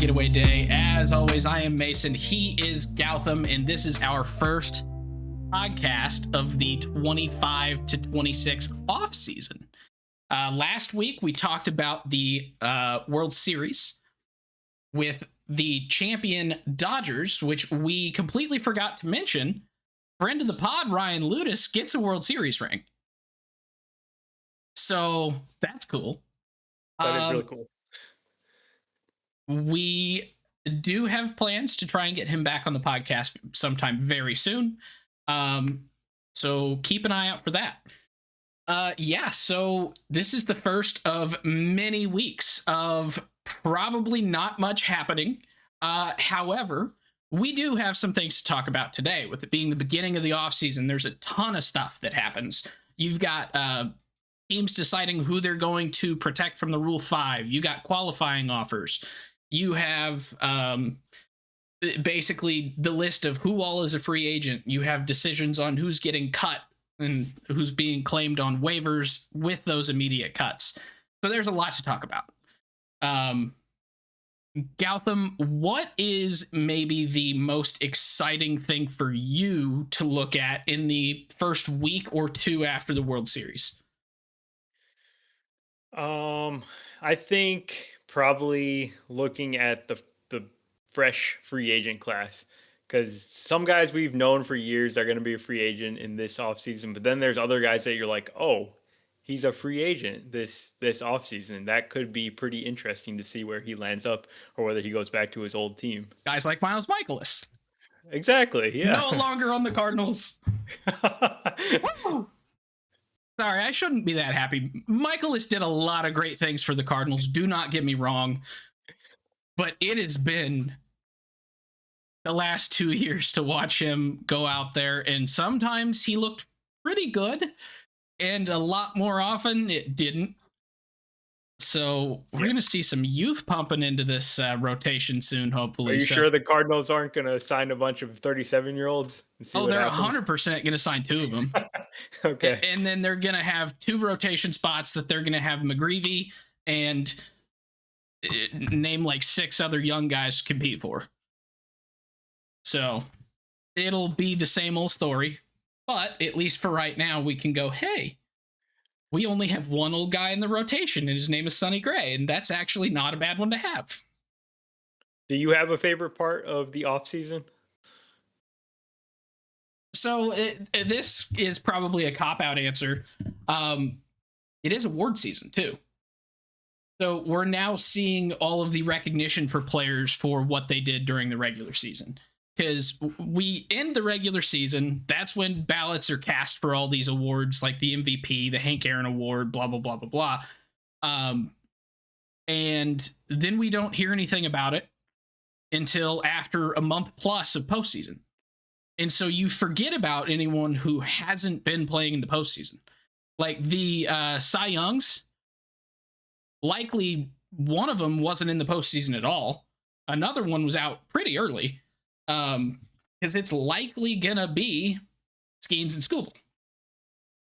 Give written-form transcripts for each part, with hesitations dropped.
Getaway Day. As always, I am Mason. He is Gautam, and this is our first podcast of the 25 to 26 off season. Last week, we talked about the World Series with the champion Dodgers, which we completely forgot to mention. Friend of the pod, Ryan Ludis, gets a World Series ring. So that's cool. That is really cool. We do have plans to try and get him back on the podcast sometime very soon. So keep an eye out for that. So this is the first of many weeks of probably not much happening. However, we do have some things to talk about today. With it being the beginning of the offseason, there's a ton of stuff that happens. You've got teams deciding who they're going to protect from the Rule 5. You got qualifying offers. You have basically the list of who all is a free agent. You have decisions on who's getting cut and who's being claimed on waivers with those immediate cuts. So there's a lot to talk about. Gautam, what is maybe the most exciting thing for you to look at in the first week or two after the World Series? I think probably looking at the fresh free agent class, because some guys we've known for years are going to be a free agent in this offseason, but then there's other guys that you're like, oh, he's a free agent this offseason. That could be pretty interesting to see where he lands up or whether he goes back to his old team. Guys like Miles Michaelis. Exactly, yeah. No longer on the Cardinals. Woo! Sorry, I shouldn't be that happy. Michaelis did a lot of great things for the Cardinals. Do not get me wrong. But it has been the last 2 years to watch him go out there. And sometimes he looked pretty good. And a lot more often, it didn't. So we're going to see some youth pumping into this rotation soon, hopefully. Are you sure the Cardinals aren't going to sign a bunch of 37-year-olds? Oh, they're 100% going to sign 2 of them. Okay. And then they're going to have 2 rotation spots that they're going to have McGreevy and name like 6 other young guys to compete for. So it'll be the same old story. But at least for right now, we can go, hey, we only have one old guy in the rotation, and his name is Sonny Gray, and that's actually not a bad one to have. Do you have a favorite part of the offseason? So this is probably a cop-out answer. It is award season, too. So we're now seeing all of the recognition for players for what they did during the regular season. Because we end the regular season, that's when ballots are cast for all these awards, like the MVP, the Hank Aaron Award, blah, blah, blah, blah, blah. And then we don't hear anything about it until after a month plus of postseason. And so you forget about anyone who hasn't been playing in the postseason. Like the Cy Youngs, likely one of them wasn't in the postseason at all. Another one was out pretty early. Because it's likely gonna be Skeens and Skubal.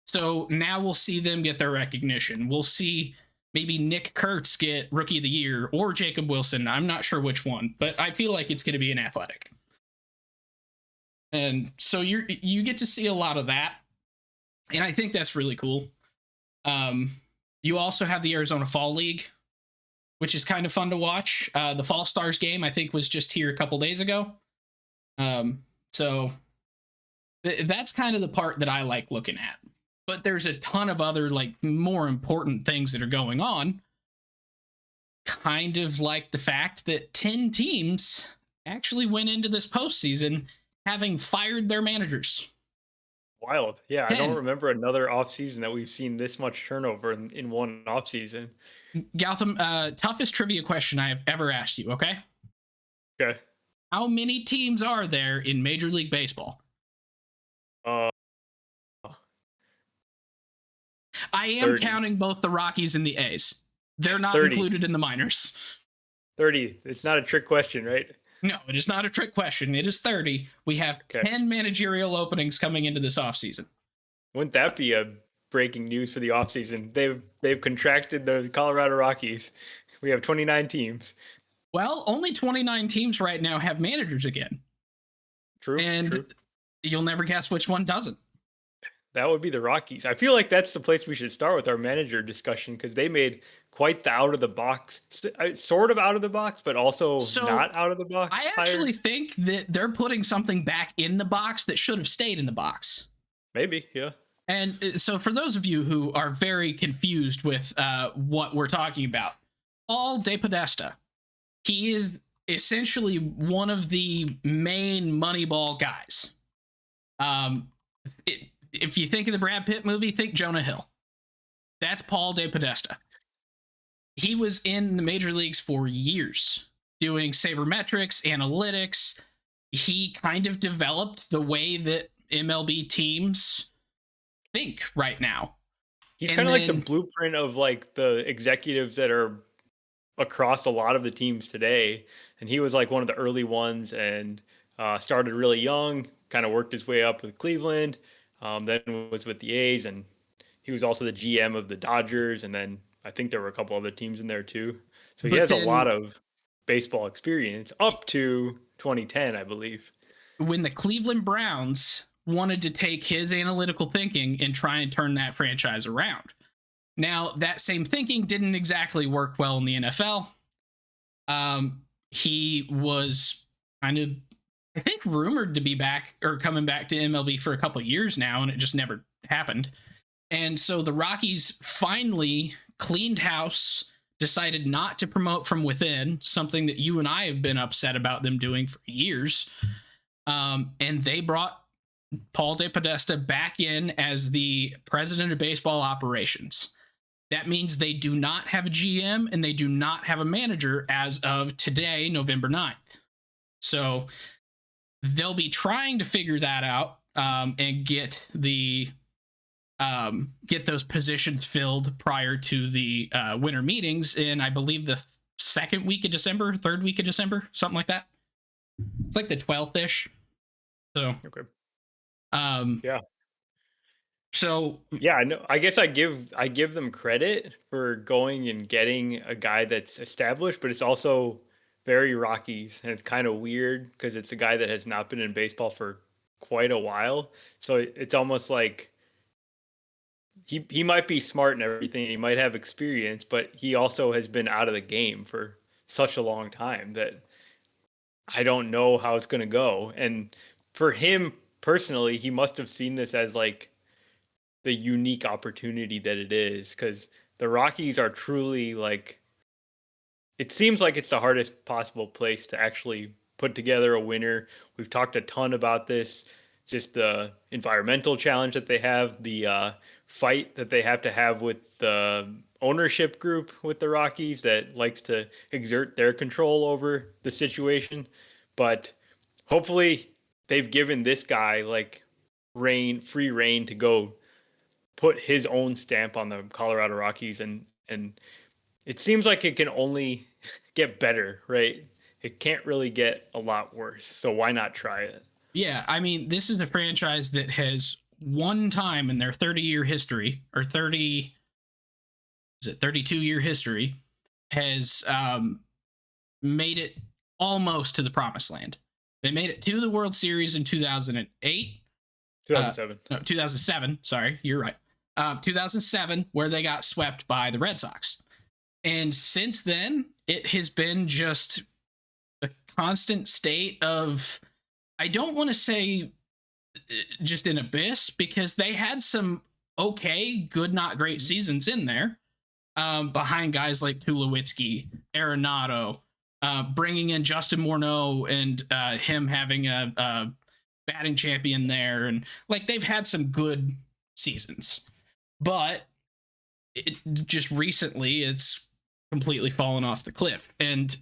So now we'll see them get their recognition. We'll see maybe Nick Kurtz get Rookie of the Year or Jacob Wilson. I'm not sure which one, but I feel like it's gonna be an Athletic. And so you get to see a lot of that, and I think that's really cool. You also have the Arizona Fall League, which is kind of fun to watch. The Fall Stars game, I think, was just here a couple days ago. So that's kind of the part that I like looking at. But there's a ton of other, like, more important things that are going on. Kind of like the fact that 10 teams actually went into this postseason having fired their managers. Wild. Yeah, 10. I don't remember another offseason that we've seen this much turnover in one offseason. Gautam, toughest trivia question I have ever asked you, okay? Okay. How many teams are there in Major League Baseball? I am 30. counting both the Rockies and the A's. They're not 30. included in the minors. 30. It's not a trick question, right? No, it is not a trick question. It is 30. We have 10 managerial openings coming into this offseason. Wouldn't that be a breaking news for the offseason? They've contracted the Colorado Rockies. We have 29 teams. Well, only 29 teams right now have managers again. True, And true. you'll never guess which one doesn't. That would be the Rockies. I feel like that's the place we should start with our manager discussion because they made quite the out of the box, sort of out of the box, but also So not out of the box I hire. actually think that they're putting something back in the box that should have stayed in the box. Maybe, yeah. And so, for those of you who are very confused with what we're talking about, Paul De Podesta, he is essentially one of the main Moneyball guys. If you think of the Brad Pitt movie, think Jonah Hill. That's Paul De Podesta. He was in the major leagues for years doing sabermetrics, analytics. He kind of developed the way that MLB teams think right now. He's And kind of like the then blueprint of like the executives that are across a lot of the teams today. And he was like one of the early ones and started really young, kind of worked his way up with Cleveland, then was with the A's, and he was also the GM of the Dodgers. And then I think there were a couple other teams in there too. So he but has a lot then of baseball experience up to 2010, I believe. when the Cleveland Browns wanted to take his analytical thinking and try and turn that franchise around. Now, that same thinking didn't exactly work well in the NFL. He was kind of, I think, rumored to be back or coming back to MLB for a couple of years now, and it just never happened. And so the Rockies finally cleaned house, decided not to promote from within, something that you and I have been upset about them doing for years. And they brought Paul De Podesta back in as the president of baseball operations. That means they do not have a GM and they do not have a manager as of today, November 9th. So they'll be trying to figure that out and get those positions filled prior to the winter meetings in, I believe, the second week of December, third week of December, something like that. It's like the 12th ish. So, Okay. um, Yeah. so Yeah, I know. I guess I give them credit for going and getting a guy that's established, but it's also very Rockies, and it's kind of weird because it's a guy that has not been in baseball for quite a while. So it's almost like he might be smart and everything, he might have experience, but he also has been out of the game for such a long time that I don't know how it's going to go. And for him personally, he must have seen this as like the unique opportunity that it is because the Rockies are truly like it seems like it's the hardest possible place to actually put together a winner. We've talked a ton about this, just the environmental challenge that they have, the fight that they have to have with the ownership group with the Rockies that likes to exert their control over the situation. But hopefully they've given this guy like free reign to go put his own stamp on the Colorado Rockies, and it seems like it can only get better, right? It can't really get a lot worse. So why not try it? yeah, I mean, this is a franchise that has one time in their 30-year history, or 32-year history, has made it almost to the promised land. They made it to the World Series in 2008. 2007. No, 2007. Sorry, you're right. 2007, where they got swept by the Red Sox. And since then, it has been just a constant state of, I don't want to say just an abyss, because they had some okay, good, not great seasons in there behind guys like Tulowitzki, Arenado, bringing in Justin Morneau and him having a batting champion there. And like they've had some good seasons, but just recently it's completely fallen off the cliff. And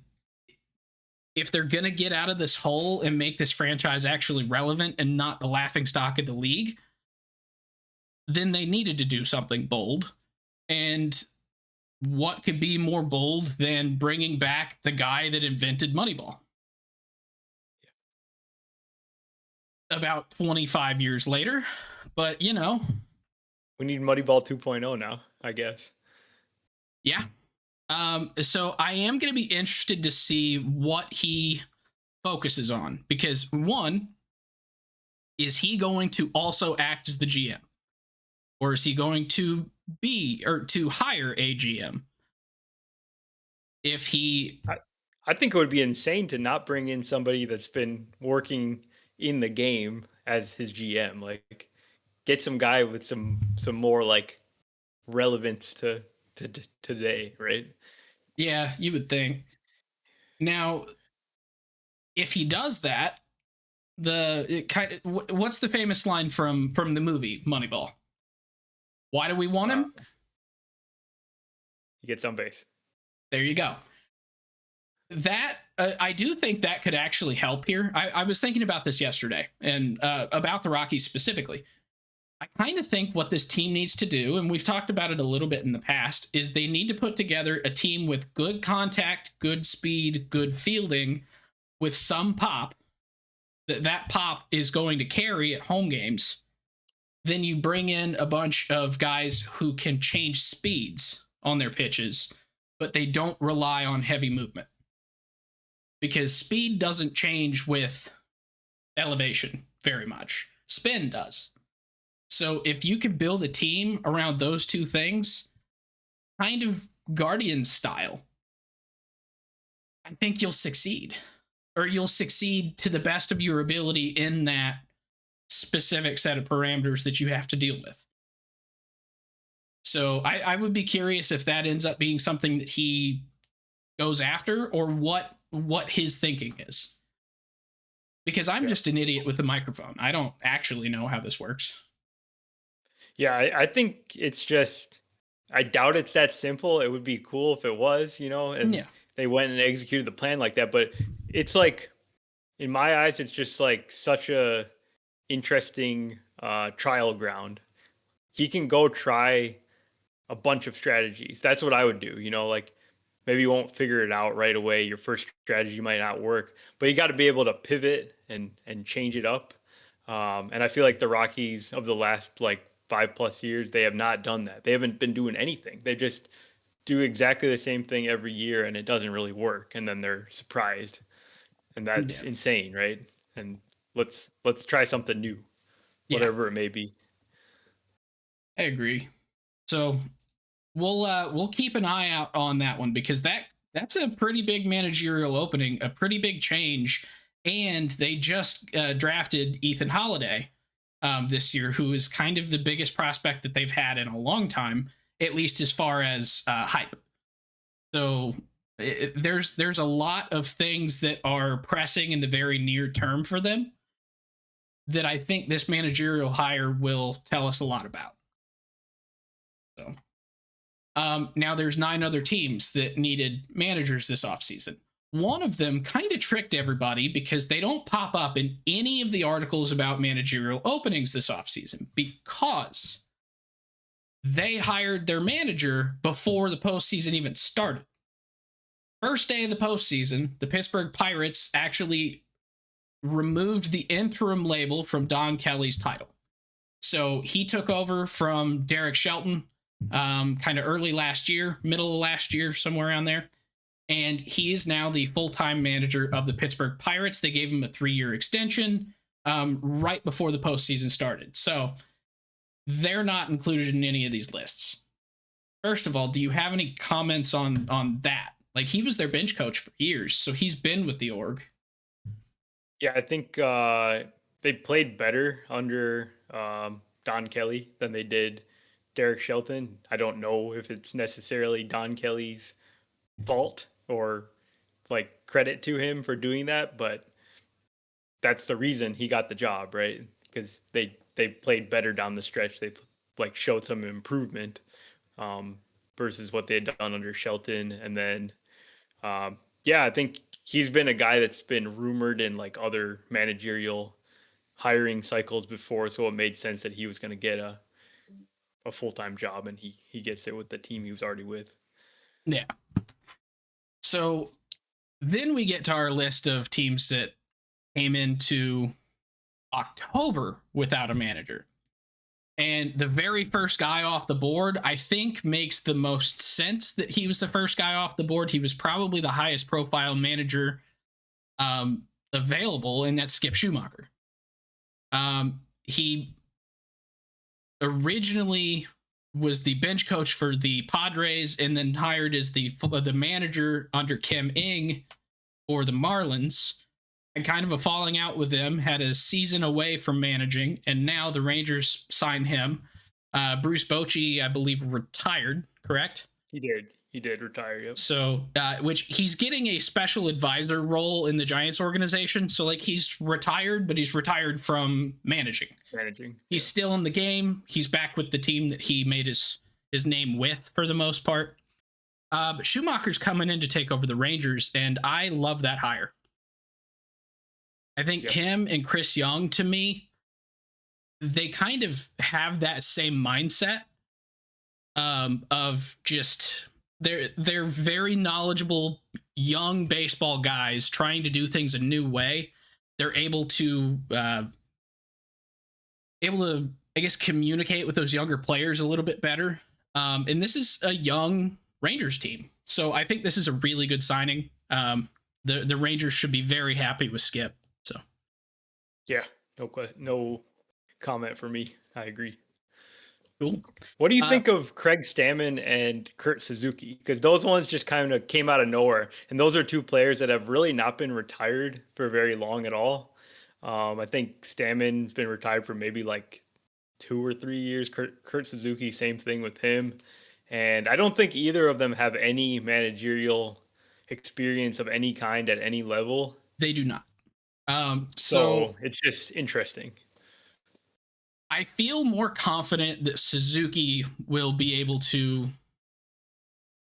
if they're going to get out of this hole and make this franchise actually relevant and not the laughing stock of the league, then they needed to do something bold. And what could be more bold than bringing back the guy that invented Moneyball? About 25 years later. But, you know. We need Moneyball 2.0 now, I guess. Yeah. So I am going to be interested to see what he focuses on, because one, is he going to also act as the GM, or is he going to be or to hire a GM? If he, I think it would be insane to not bring in somebody that's been working in the game as his GM. Like, get some guy with some more like relevance to today, right? yeah, you would think. Now, if he does that, what's the famous line from the movie Moneyball? Why do we want Uh, him? he gets on base. There you go. That I do think that could actually help here. I was thinking about this yesterday, and about the Rockies specifically. I kind of think what this team needs to do, and we've talked about it a little bit in the past, is they need to put together a team with good contact, good speed, good fielding, with some pop. That pop is going to carry at home games. Then you bring in a bunch of guys who can change speeds on their pitches, but they don't rely on heavy movement, because speed doesn't change with elevation very much. Spin does. So if you could build a team around those two things, kind of Guardian style, I think you'll succeed. Or you'll succeed to the best of your ability in that specific set of parameters that you have to deal with. So I would be curious if that ends up being something that he goes after, or what his thinking is. Because I'm just an idiot with the microphone. I don't actually know how this works. Yeah, I think it's just, I doubt it's that simple. It would be cool if it was, and Yeah. they went and executed the plan like that. But it's like, in my eyes, it's just like such a interesting trial ground. He can go try a bunch of strategies. That's what I would do. Like, maybe you won't figure it out right away. Your first strategy might not work, but you got to be able to pivot and change it up. And I feel like the Rockies of the last like 5+ years, they have not done that. They haven't been doing anything. They just do exactly the same thing every year, and it doesn't really work. And then they're surprised, and that's Yeah. insane, right? And let's try something new, Yeah. whatever it may be. I agree. So we'll keep an eye out on that one, because that's a pretty big managerial opening, a pretty big change, and they just drafted Ethan Holiday this year, who is kind of the biggest prospect that they've had in a long time, at least as far as hype. So there's a lot of things that are pressing in the very near term for them that I think this managerial hire will tell us a lot about. So now there's 9 other teams that needed managers this offseason. One of them kind of tricked everybody, because they don't pop up in any of the articles about managerial openings this offseason, because they hired their manager before the postseason even started. First day of the postseason, the Pittsburgh Pirates actually removed the interim label from Don Kelly's title. So he took over from Derek Shelton kind of early last year, middle of last year, somewhere around there. And he is now the full-time manager of the Pittsburgh Pirates. They gave him a 3-year extension right before the postseason started. So they're not included in any of these lists. First of all, do you have any comments on that? Like, he was their bench coach for years, so he's been with the org. Yeah, I think they played better under Don Kelly than they did Derek Shelton. I don't know if it's necessarily Don Kelly's fault or like credit to him for doing that, but that's the reason he got the job, right? Because they played better down the stretch. They like showed some improvement versus what they had done under Shelton, and then yeah, I think he's been a guy that's been rumored in like other managerial hiring cycles before, so it made sense that he was going to get a full-time job, and he gets it with the team he was already with. Yeah. So then we get to our list of teams that came into October without a manager. And the very first guy off the board, I think, makes the most sense that he was the first guy off the board. He was probably the highest profile manager available, and that's Skip Schumacher. He originally was the bench coach for the Padres and then hired as the manager under Kim Ng for the Marlins. Had kind of a falling out with them, had a season away from managing, and now the Rangers signed him. Bruce Bochy, I believe, retired, correct? He did retire, yep. So, which he's getting a special advisor role in the Giants organization. So, like, he's retired, but he's retired from managing. He's still in the game. He's back with the team that he made his name with for the most part. But Schumacher's coming in to take over the Rangers, and I love that hire. I think him and Chris Young, to me, they kind of have that same mindset of just they're very knowledgeable young baseball guys trying to do things a new way. They're able to I guess communicate with those younger players a little bit better. And this is a young Rangers team, so I think this is a really good signing. The Rangers should be very happy with Skip. So, yeah, no comment for me. I agree. Cool. What do you think of Craig Stammen and Kurt Suzuki? Because those ones just kind of came out of nowhere, and those are two players that have really not been retired for very long at all. I think Stammen's been retired for maybe like 2 or 3 years. Kurt Suzuki, same thing with him. And I don't think either of them have any managerial experience of any kind at any level. They do not. So it's just interesting. I feel more confident that Suzuki will be able to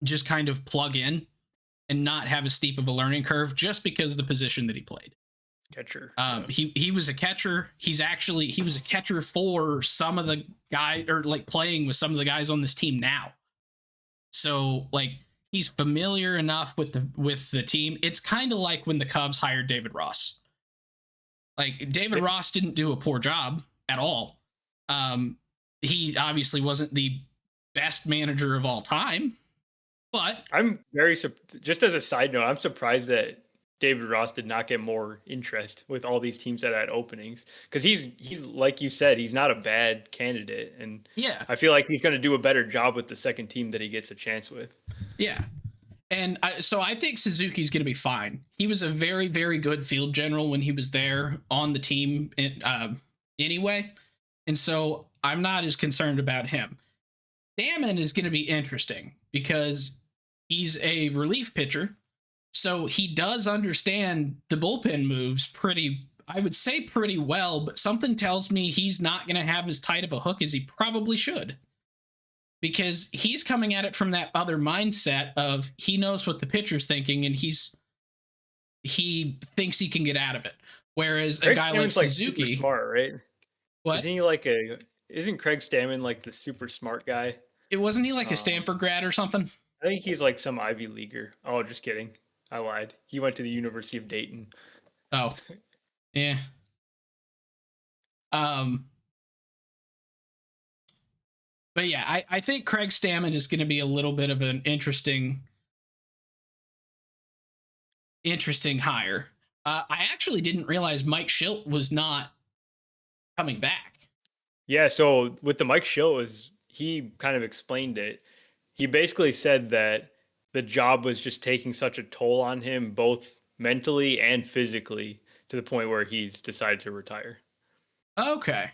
just kind of plug in and not have as steep of a learning curve just because of the position that he played. Catcher. He was a catcher. He was a catcher for some of the guys, or like playing with some of the guys on this team now. So like he's familiar enough with the team. It's kind of like when the Cubs hired David Ross. Like David Ross didn't do a poor job at all. He obviously wasn't the best manager of all time, but I'm just as a side note, I'm surprised that David Ross did not get more interest with all these teams that had openings, because he's like you said, he's not a bad candidate, and yeah, I feel like he's going to do a better job with the second team that he gets a chance with. Yeah. And so I think Suzuki's going to be fine. He was a very, very good field general when he was there on the team anyway. And so I'm not as concerned about him. Stammen is going to be interesting because he's a relief pitcher. So he does understand the bullpen moves I would say pretty well, but something tells me he's not going to have as tight of a hook as he probably should. Because he's coming at it from that other mindset of he knows what the pitcher's thinking and he thinks he can get out of it. Whereas a guy like Suzuki, super smart, right? What? Isn't Craig Stammen like the super smart guy? Wasn't he like a Stanford grad or something? I think he's like some Ivy Leaguer. Oh, just kidding. I lied. He went to the University of Dayton. Oh, yeah. But yeah, I think Craig Stammen is going to be a little bit of an interesting hire. I actually didn't realize Mike Schilt was not coming back. Yeah, so with the Mike Schilt, he kind of explained it. He basically said that the job was just taking such a toll on him, both mentally and physically, to the point where he's decided to retire. Okay.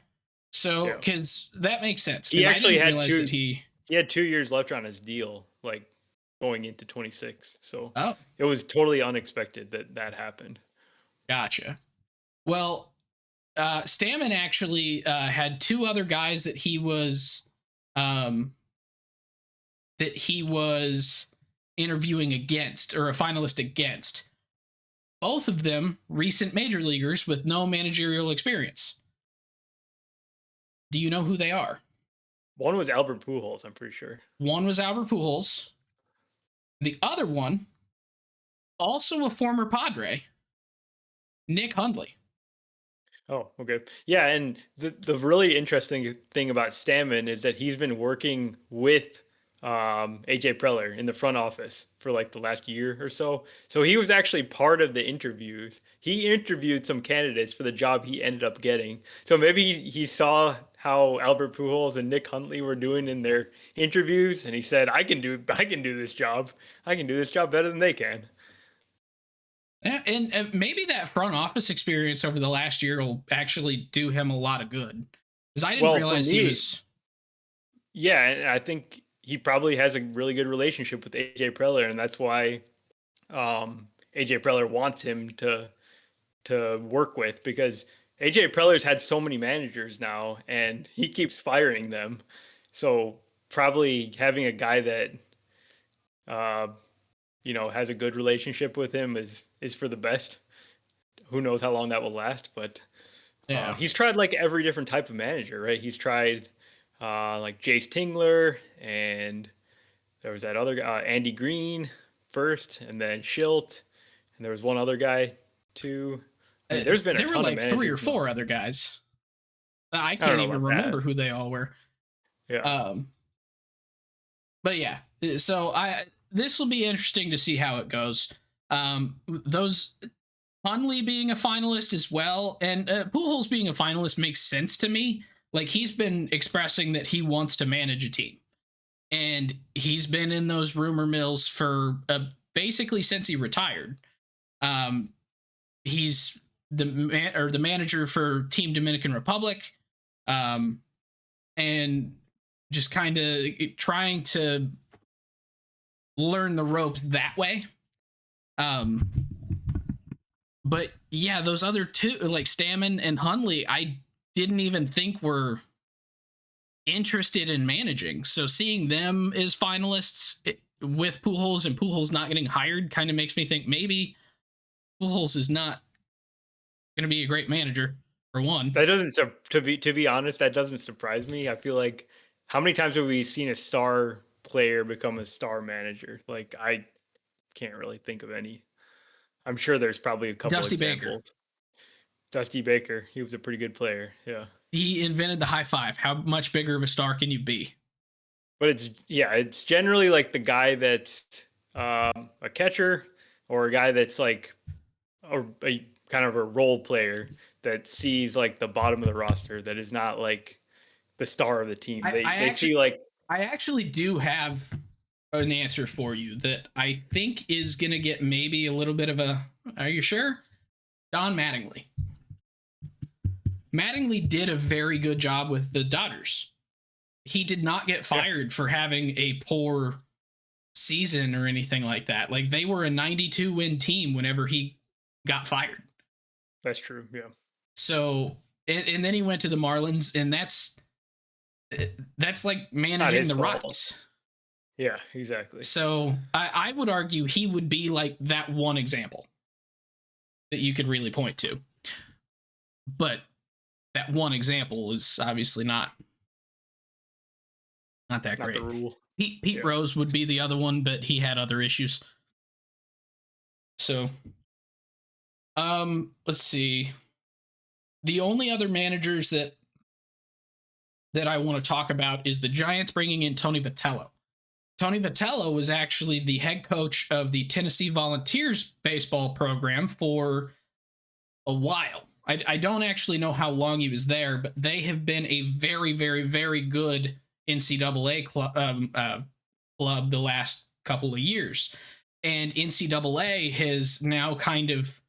So, because that makes sense. He actually he had 2 years left on his deal, like going into 26. So it was totally unexpected that happened. Gotcha. Well, Stammen actually had 2 other guys that he was interviewing against, or a finalist against. Both of them recent major leaguers with no managerial experience. Do you know who they are? One was Albert Pujols, I'm pretty sure. One was Albert Pujols. The other one, also a former Padre, Nick Hundley. Oh, okay. Yeah, and the really interesting thing about Stammen is that he's been working with AJ Preller in the front office for like the last year or so. So he was actually part of the interviews. He interviewed some candidates for the job he ended up getting. So maybe he saw how Albert Pujols and Nick Huntley were doing in their interviews, and he said, I can do this job. I can do this job better than they can." Yeah, and maybe that front office experience over the last year will actually do him a lot of good. Because I didn't Well, for realize he me, was. yeah, and I think he probably has a really good relationship with AJ Preller, and that's why AJ Preller wants him to work with, because AJ Preller's had so many managers now, and he keeps firing them. So probably having a guy that uh, has a good relationship with him is for the best. Who knows how long that will last, but Yeah. he's tried like every different type of manager, right? He's tried like Jace Tingler, and there was that other guy, Andy Green first, and then Schilt, and there was one other guy too. I mean, there's been a There were ton of like three or managers now. four other guys. I I don't can't know even about that. remember who they all were. Yeah. Um, but yeah, so I this will be interesting to see how it goes. Those Hunley being a finalist as well, and Pujols being a finalist makes sense to me. Like he's been expressing that he wants to manage a team, and he's been in those rumor mills for basically since he retired. Um, he's the manager for Team Dominican Republic, um, and just kind of trying to learn the ropes that way. Um, but yeah, those other two, like Stammen and Hunley, I didn't even think were interested in managing. So seeing them as finalists with Pujols and Pujols not getting hired kind of makes me think maybe Pujols is not going to be a great manager for one. That doesn't to be honest, that doesn't surprise me. I feel like, how many times have we seen a star player become a star manager? Like, I can't really think of any. I'm sure there's probably a couple Dusty Baker, examples. Dusty Baker, he was a pretty good player. Yeah. he invented the high five. How much bigger of a star can you be? But it's generally like the guy that's a catcher, or a guy that's like a kind of a role player that sees like the bottom of the roster, that is not like the star of the team. I, I They actually see like, I actually do have an answer for you that I think is gonna get maybe a little bit of a. Are you sure? Don Mattingly. Mattingly did a very good job with the Dodgers. He did not get yeah, fired for having a poor season or anything like that. Like they were a 92 win team whenever he got fired. that's true. Yeah. So and then he went to the Marlins, and that's like Not managing his the fault. Rockies. Yeah, exactly. So I would argue he would be like that one example that you could really point to. But that one example is obviously not that Not the great. rule. Pete Yeah. Rose would be the other one, but he had other issues. So let's see. The only other managers that I want to talk about is the Giants bringing in Tony Vitello. Tony Vitello was actually the head coach of the Tennessee Volunteers baseball program for a while. I don't actually know how long he was there, but they have been a very, very, very good NCAA club the last couple of years. And NCAA has now kind of,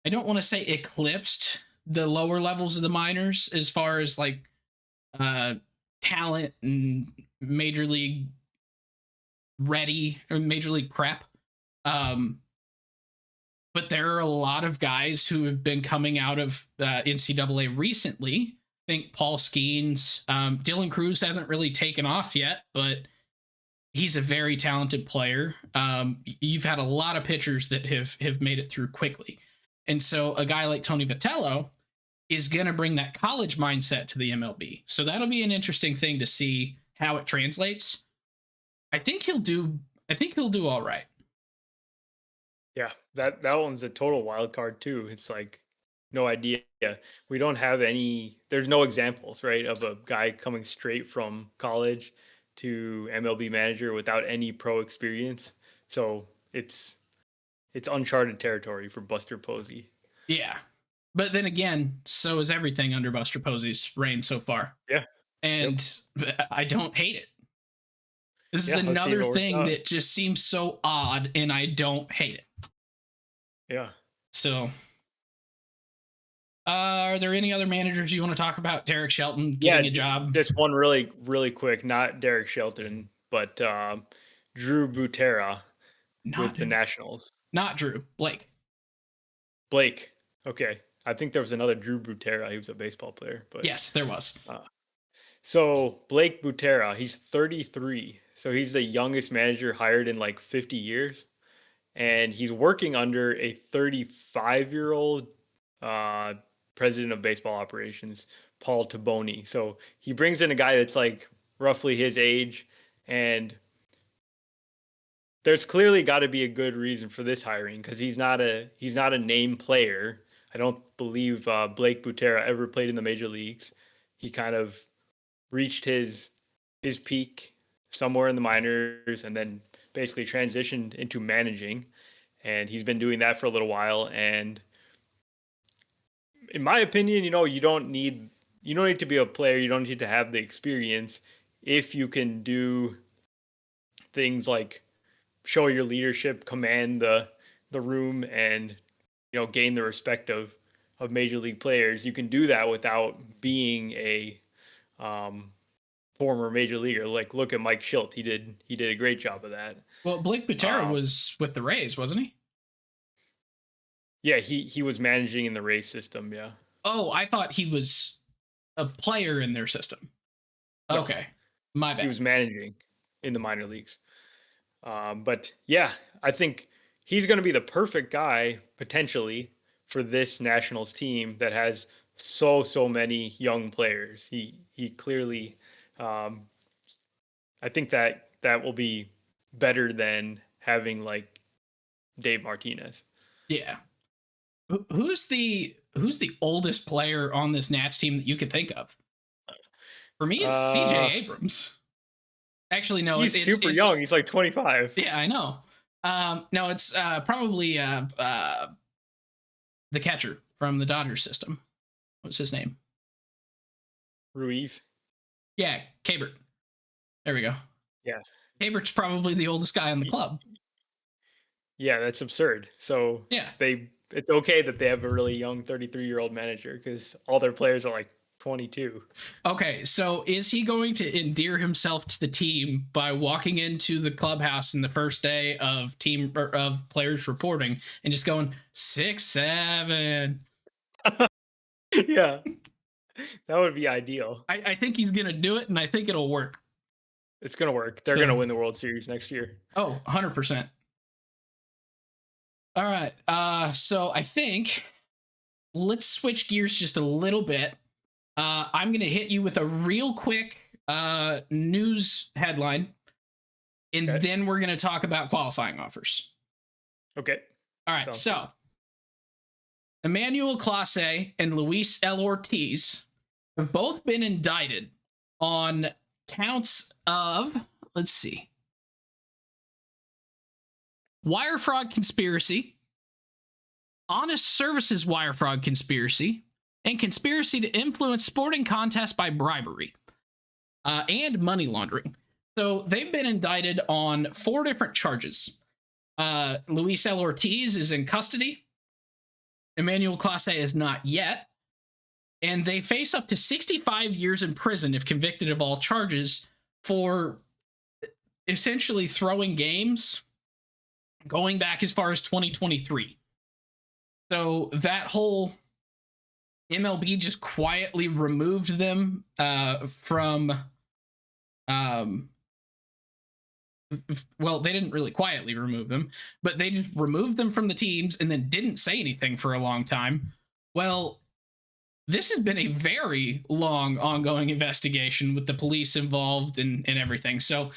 I don't want to say eclipsed the lower levels of the minors as far as like uh, talent and major league ready or major league prep. But there are a lot of guys who have been coming out of NCAA recently. I think Paul Skeens, Dylan Cruz hasn't really taken off yet, but he's a very talented player. You've had a lot of pitchers that have made it through quickly. And so a guy like Tony Vitello is going to bring that college mindset to the MLB. So that'll be an interesting thing to see how it translates. I think he'll do all right. Yeah, that one's a total wild card too. It's like, No idea. We don't have any. There's no examples, right, of a guy coming straight from college to MLB manager without any pro experience. So it's uncharted territory for Buster Posey. Yeah. But then again, so is everything under Buster Posey's reign so far. Yeah. Yep. And I don't hate it. This is Yeah. Let's see if another it works thing out. that just seems so odd, and I don't hate it. Yeah. So, are there any other managers you want to talk about? Derek Shelton Yeah. getting a job? Just one really, really quick, not Derek Shelton, but Drew Butera Not with the who? Nationals. Not Drew. Blake. Blake. Okay. I think there was another Drew Butera. He was a baseball player, but Yes, there was. so Blake Butera, he's 33. So he's the youngest manager hired in like 50 years. And he's working under a 35-year-old uh, president of baseball operations, Paul Taboni. So he brings in a guy that's like roughly his age, and there's clearly got to be a good reason for this hiring because he's not a name player. I don't believe Blake Butera ever played in the major leagues. He kind of reached his peak somewhere in the minors and then basically transitioned into managing, and he's been doing that for a little while. And in my opinion, you don't need to be a player, you don't need to have the experience if you can do things like show your leadership, command the room, and gain the respect of major league players. You can do that without being a um, former major leaguer. Like look at Mike Schilt. He did a great job of that. Well, Blake Butera Um, was with the Rays, wasn't he? yeah, he was managing in the race system. Yeah, Oh, I thought he was a player in their system. no, Okay. My he bad. was managing in the minor leagues. But yeah, I think he's going to be the perfect guy potentially for this Nationals team that has so many young players. He clearly, um, I think that will be better than having like Dave Martinez. Yeah. Who's the oldest player on this Nats team that you could think of? For me, it's Uh, CJ Abrams. Actually, no, he's super it's young. He's like 25. yeah, I know. No, it's probably the catcher from the Dodgers system. What's his name? Ruiz. Yeah, Kabert. There we go. Yeah. Kabert's probably the oldest guy in the club. Yeah, that's absurd. So Yeah. it's okay that they have a really young 33-year-old manager because all their players are like 22. Okay, so is he going to endear himself to the team by walking into the clubhouse in the first day of team or of players reporting and just going 6'7"? Yeah, that would be ideal. I think he's gonna do it, and I think it'll work. It's gonna work. They're So, gonna win the World Series next year. oh, 100%. All right. So I think let's switch gears just a little bit. I'm gonna hit you with a real quick news headline, and Okay. then we're gonna talk about qualifying offers. Okay. All right. Sounds So Emmanuel Clase and Luis L. Ortiz have both been indicted on counts of, let's see, wire fraud conspiracy, honest services wire fraud conspiracy, and conspiracy to influence sporting contests by bribery, and money laundering. So they've been indicted on 4 different charges. Luis L. Ortiz is in custody. Emmanuel Clase is not yet. And they face up to 65 years in prison if convicted of all charges for essentially throwing games going back as far as 2023. So that whole MLB just quietly removed them from well, they didn't really quietly remove them, but they just removed them from the teams and then didn't say anything for a long time. Well, this has been a very long ongoing investigation with the police involved and everything. So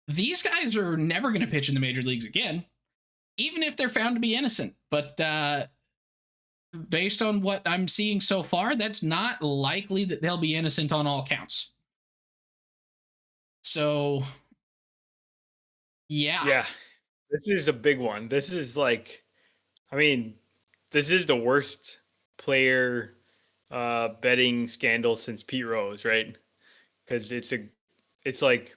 these guys are never going to pitch in the major leagues again, even if they're found to be innocent. But based on what I'm seeing so far, that's not likely that they'll be innocent on all counts. So, yeah. Yeah, this is a big one. This is like, I mean, this is the worst player betting scandal since Pete Rose, right? Because it's like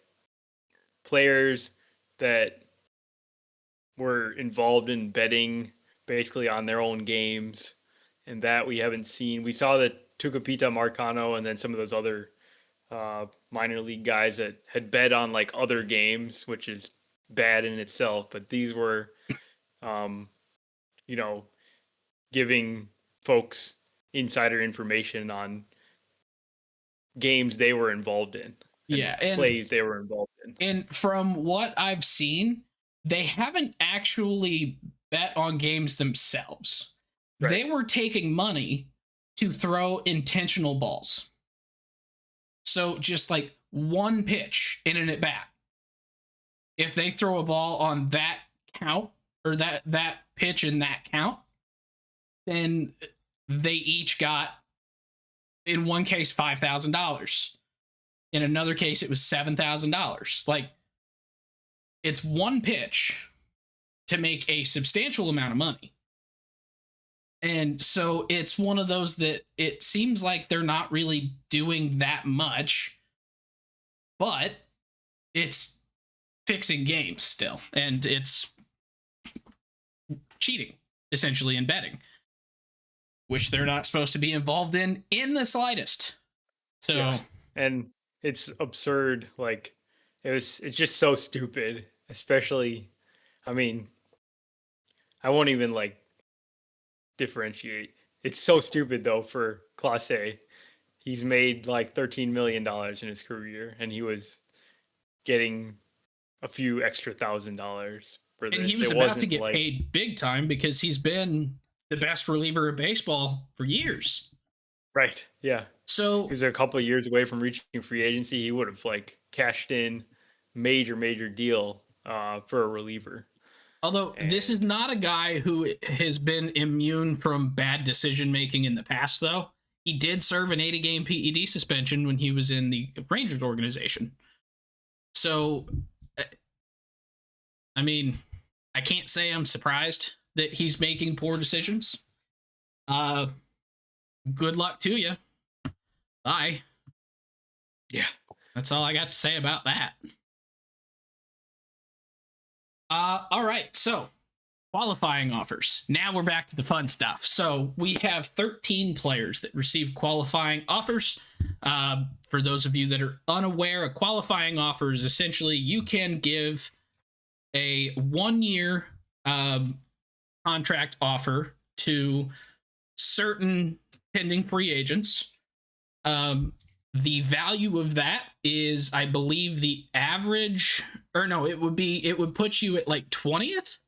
players that were involved in betting basically on their own games, and that we haven't seen. We saw that Tucupita Marcano and then some of those other minor league guys that had bet on like other games, which is bad in itself. But these were, um, you know, giving folks insider information on games they were involved in Yeah, and plays they were involved in. and from what I've seen, they haven't actually bet on games themselves. Right. They were taking money to throw intentional balls. So just like one pitch in an at bat. If they throw a ball on that count or that pitch in that count, then they each got, in one case, $5,000. In another case, it was $7,000. Like, it's one pitch to make a substantial amount of money. And so it's one of those that it seems like they're not really doing that much, but it's fixing games still. And it's cheating, essentially, in betting, which they're not supposed to be involved in the slightest. So, yeah. And it's absurd. Like, it's just so stupid, especially, I mean, I won't even like differentiate. It's so stupid though for Clase. He's made like $13 million in his career, and he was getting a few extra $1,000 for this. And he was about to get paid big time because he's been the best reliever of baseball for years. Right. Yeah. So he was a couple of years away from reaching free agency. He would have like cashed in major deal for a reliever. Although this is not a guy who has been immune from bad decision making in the past, though. He did serve an 80-game PED suspension when he was in the Rangers organization. So, I mean, I can't say I'm surprised that he's making poor decisions. Good luck to you. Bye. Yeah. That's all I got to say about that. All right, so qualifying offers. Now we're back to the fun stuff. So we have 13 players that received qualifying offers. For those of you that are unaware, a qualifying offer is essentially you can give a 1-year contract offer to certain pending free agents. The value of that is, I believe, the average, or no, it would put you at like 20th.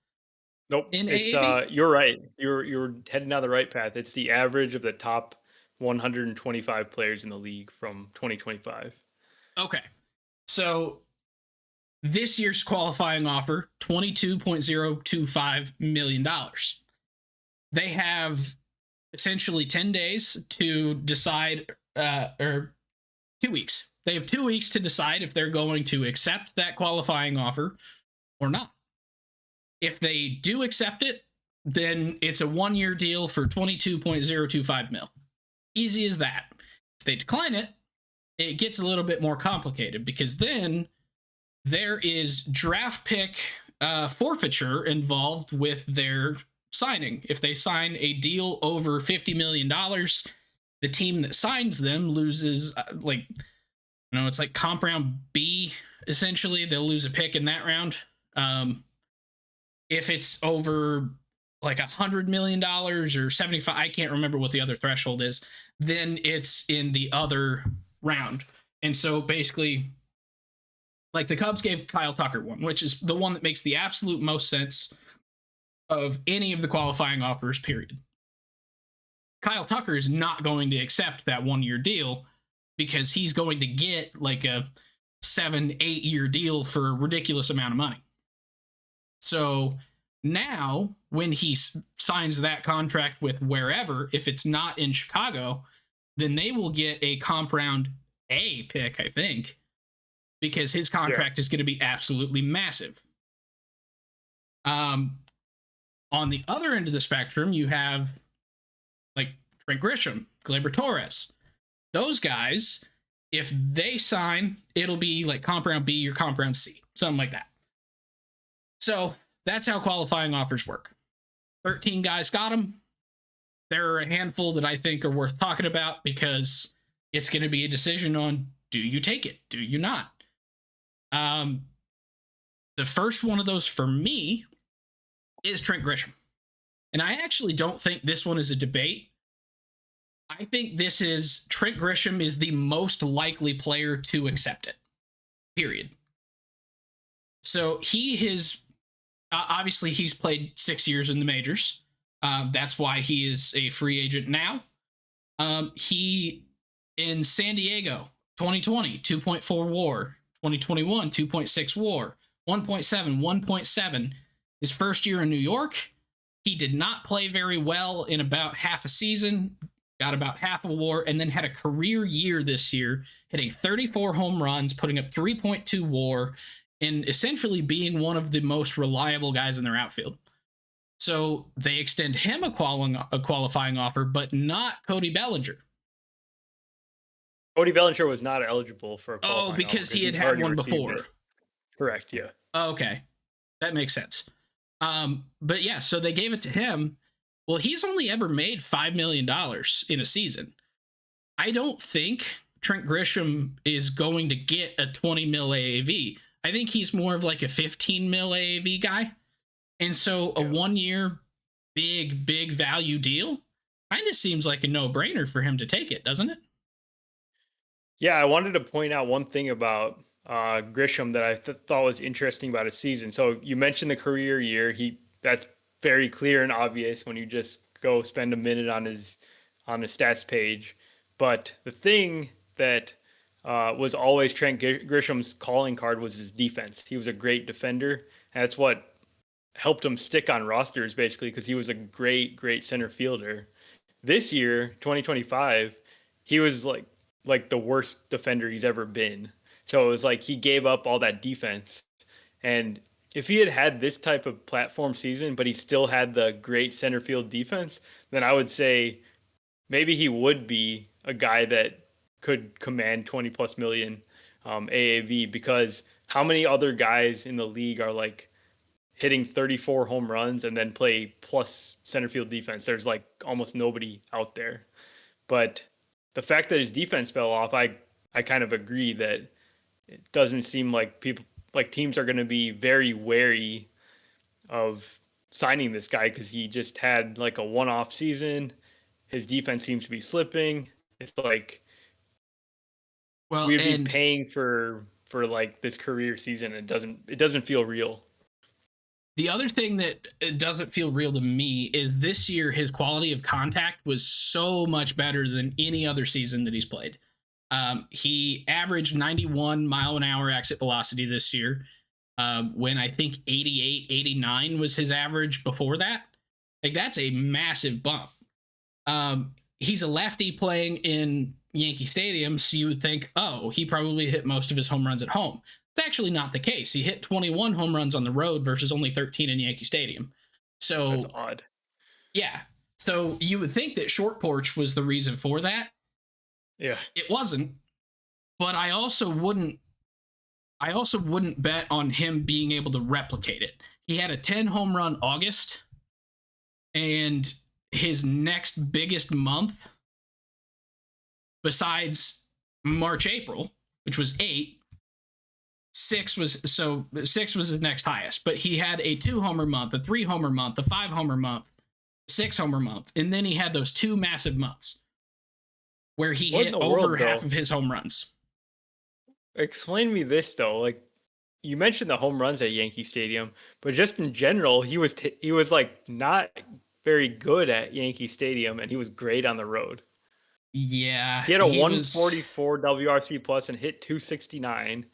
Nope. It's you're right. You're heading down the right path. It's the average of the top 125 players in the league from 2025. Okay. So this year's qualifying offer, $22.025 million. They have essentially 10 days to decide, or 2 weeks. They have 2 weeks to decide if they're going to accept that qualifying offer or not. If they do accept it, then it's a 1-year deal for $22.025 million. Easy as that. If they decline it, it gets a little bit more complicated because then there is draft pick forfeiture involved with their signing. If they sign a deal over $50 million, the team that signs them loses, it's like comp round B, essentially. They'll lose a pick in that round. If it's over like $100 million or 75, I can't remember what the other threshold is, then it's in the other round. And so basically, like the Cubs gave Kyle Tucker one, which is the one that makes the absolute most sense of any of the qualifying offers, period. Kyle Tucker is not going to accept that 1-year deal because he's going to get like a 7-8 year deal for a ridiculous amount of money. So Now, when he signs that contract with wherever, if it's not in Chicago, then they will get a comp round A pick, I think, because his contract is going to be absolutely massive. On the other end of the spectrum, you have like Trent Grisham, Gleyber Torres. Those guys, if they sign, it'll be like comp round B or comp round C, something like that. So that's how qualifying offers work. 13 guys got them. There are a handful that I think are worth talking about because it's going to be a decision on, do you take it? Do you not? The first one of those for me is Trent Grisham. And I actually don't think this one is a debate. I think this is Trent Grisham is the most likely player to accept it. Period. So obviously he's played 6 years in the majors. That's why he is a free agent now. He in San Diego, 2020, 2.4 WAR. 2021, 2.6 WAR. 1.7, 1.7. His first year in New York, he did not play very well in about half a season, got about half a WAR, and then had a career year this year, hitting 34 home runs, putting up 3.2 WAR, and essentially being one of the most reliable guys in their outfield. So they extend him a qualifying offer, but not Cody Bellinger. Cody Bellinger was not eligible for a qualifying offer because he had one before. It. Correct, yeah. Okay, that makes sense. But yeah, so they gave it to him. Well, he's only ever made $5 million in a season. I don't think Trent Grisham is going to get a 20 mil AAV. I think he's more of like a 15 mil AAV guy. And so a 1 year big value deal kind of seems like a no-brainer for him to take it, doesn't it? Yeah, I wanted to point out one thing about Grisham that I thought was interesting about his season. So you mentioned the career year. That's very clear and obvious when you just go spend a minute on his stats page. But the thing that was always Trent Grisham's calling card was his defense. He was a great defender, and that's what helped him stick on rosters basically because he was a great center fielder. This year, 2025, he was like the worst defender he's ever been. So it was like he gave up all that defense. And if he had had this type of platform season, but he still had the great center field defense, then I would say maybe he would be a guy that could command 20 plus million AAV, because how many other guys in the league are like hitting 34 home runs and then play plus center field defense? There's like almost nobody out there. But the fact that his defense fell off, I kind of agree that it doesn't seem like teams are going to be very wary of signing this guy because he just had like a one-off season. His defense seems to be slipping. It's like, well, we'd be paying for like this career season. It doesn't feel real. The other thing that doesn't feel real to me is this year his quality of contact was so much better than any other season that he's played. He averaged 91 mile an hour exit velocity this year, when I think 88, 89 was his average before that. Like, that's a massive bump. He's a lefty playing in Yankee Stadium, so you would think, oh, he probably hit most of his home runs at home. It's actually not the case. He hit 21 home runs on the road versus only 13 in Yankee Stadium. So that's odd. Yeah. So you would think that short porch was the reason for that. Yeah. It wasn't. But I also wouldn't bet on him being able to replicate it. He had a 10 home run August, and his next biggest month besides March, April, which was 8, 6 was his next highest, but he had a 2 homer month, a 3 homer month, a 5 homer month, 6 homer month, and then he had those 2 massive months where he hit over half of his home runs. Explain me this though, like you mentioned the home runs at Yankee Stadium, but just in general, he was like not very good at Yankee Stadium, and he was great on the road. Yeah, he had a 144 WRC plus and hit 269.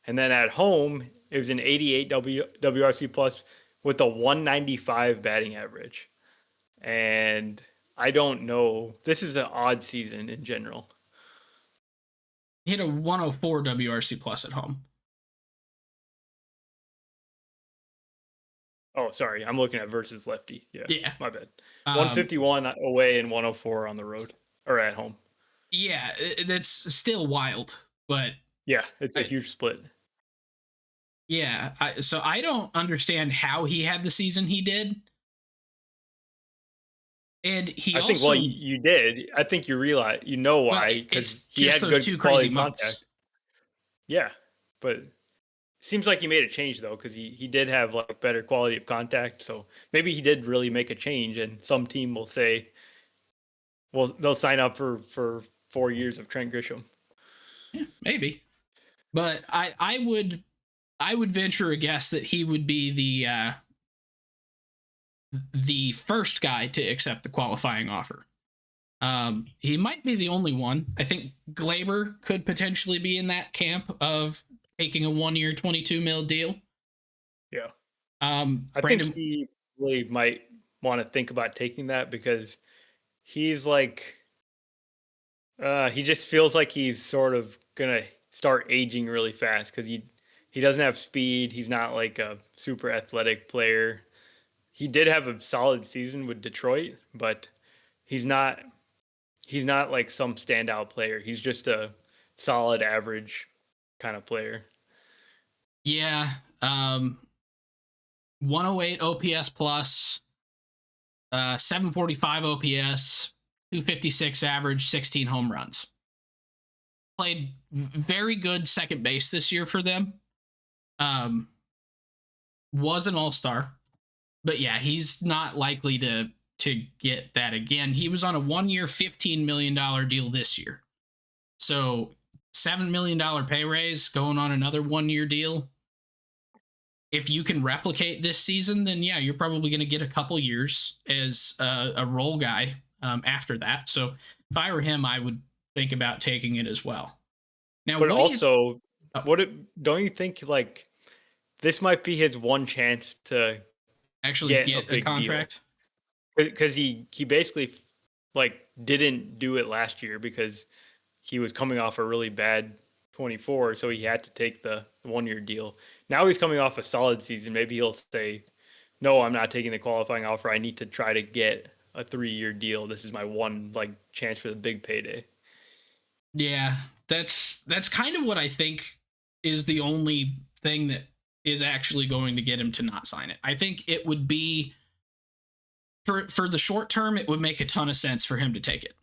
And then at home, it was an 88 WRC plus with a 195 batting average. And I don't know. This is an odd season in general. He hit a 104 WRC plus at home. Oh, sorry. I'm looking at versus lefty. Yeah. My bad. 151 away and 104 on the road or at home. Yeah, that's still wild, but yeah, it's a huge split. Yeah, so I don't understand how he had the season he did. And he I think, well, you did. I think you realize, why, because he had good quality contact. Yeah, but it seems like he made a change, though, because he did have like better quality of contact. So maybe he did really make a change, and some team will say, well, they'll sign up for 4 years of Trent Grisham. Yeah, maybe. But I would venture a guess that he would be the first guy to accept the qualifying offer. He might be the only one. I think Glaber could potentially be in that camp of taking a 1 year, $22 million deal. Yeah. I think he really might want to think about taking that because he's like, he just feels like he's sort of gonna start aging really fast because he doesn't have speed. He's not like a super athletic player. He did have a solid season with Detroit, but he's not like some standout player. He's just a solid average kind of player. Yeah. 108 OPS plus, 745 OPS, 256 average, 16 home runs. Played very good second base this year for them. Was an all-star. But yeah, he's not likely to get that again. He was on a 1 year, $15 million deal this year. So $7 million pay raise going on another 1 year deal. If you can replicate this season, then yeah, you're probably going to get a couple years as a role guy after that. So if I were him, I would think about taking it as well. Now, but also, don't you think like this might be his one chance to actually get a contract? Because he basically like didn't do it last year because he was coming off a really bad 24, so he had to take the 1 year deal. Now he's coming off a solid season. Maybe he'll say, "No, I'm not taking the qualifying offer. I need to try to get a 3 year deal. This is my one like chance for the big payday." Yeah, that's kind of what I think is the only thing that is actually going to get him to not sign it. I think it would be for the short term, it would make a ton of sense for him to take it.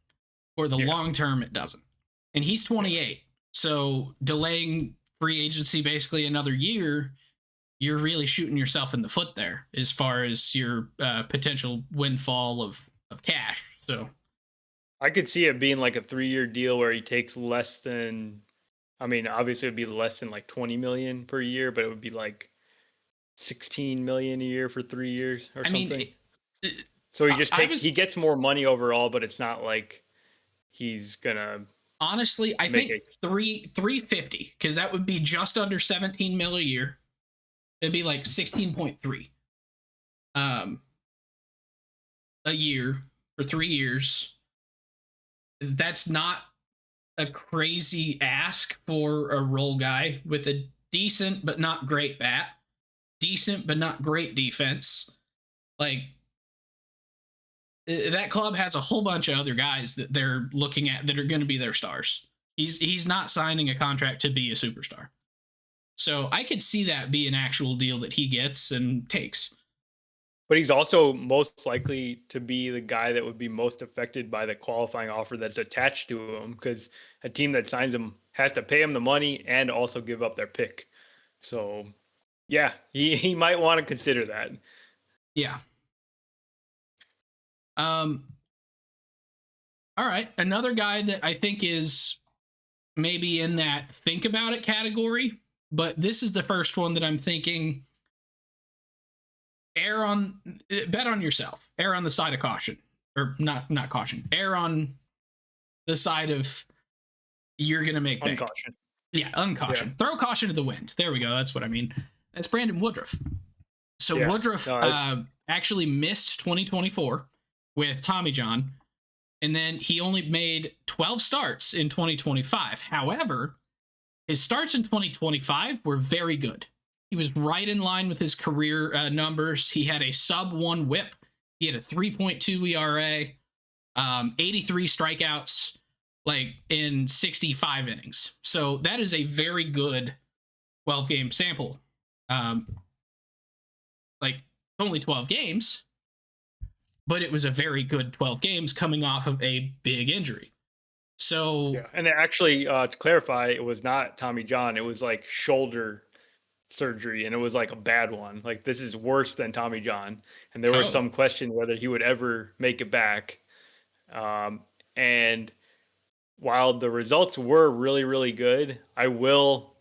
For the long term, it doesn't. And he's 28. So delaying free agency basically another year, you're really shooting yourself in the foot there as far as your potential windfall of cash. So I could see it being like a 3 year deal where he takes less than, I mean, obviously it'd be less than like 20 million per year, but it would be like 16 million a year for 3 years or something. So he just he gets more money overall, but it's not like he's gonna. Honestly, I think 350 because that would be just under 17 mil a year. It'd be like 16.3 a year for 3 years. That's not a crazy ask for a role guy with a decent but not great bat, decent but not great defense. Like, that club has a whole bunch of other guys that they're looking at that are going to be their stars. He's not signing a contract to be a superstar. So I could see that be an actual deal that he gets and takes. But he's also most likely to be the guy that would be most affected by the qualifying offer that's attached to him because a team that signs him has to pay him the money and also give up their pick. So, yeah, he might want to consider that. Yeah. All right. Another guy that I think is maybe in that think about it category, but this is the first one that I'm thinking bet on yourself. Err on the side of caution. Or not caution. Err on the side of you're going to make bank. Uncaution. Yeah, uncaution. Yeah. Throw caution to the wind. There we go. That's what I mean. That's Brandon Woodruff. So Yeah. Woodruff No, actually missed 2024 with Tommy John, and then he only made 12 starts in 2025. However, his starts in 2025 were very good. He was right in line with his career numbers. He had a sub 1 whip. He had a 3.2 ERA, 83 strikeouts, like in 65 innings. So that is a very good 12 game sample. Like only 12 games, but it was a very good 12 games coming off of a big injury. So yeah. And actually, to clarify, it was not Tommy John. It was like shoulder surgery, and it was like a bad one. Like, this is worse than Tommy John. And there was oh, some question whether he would ever make it back. And while the results were really, really good, I will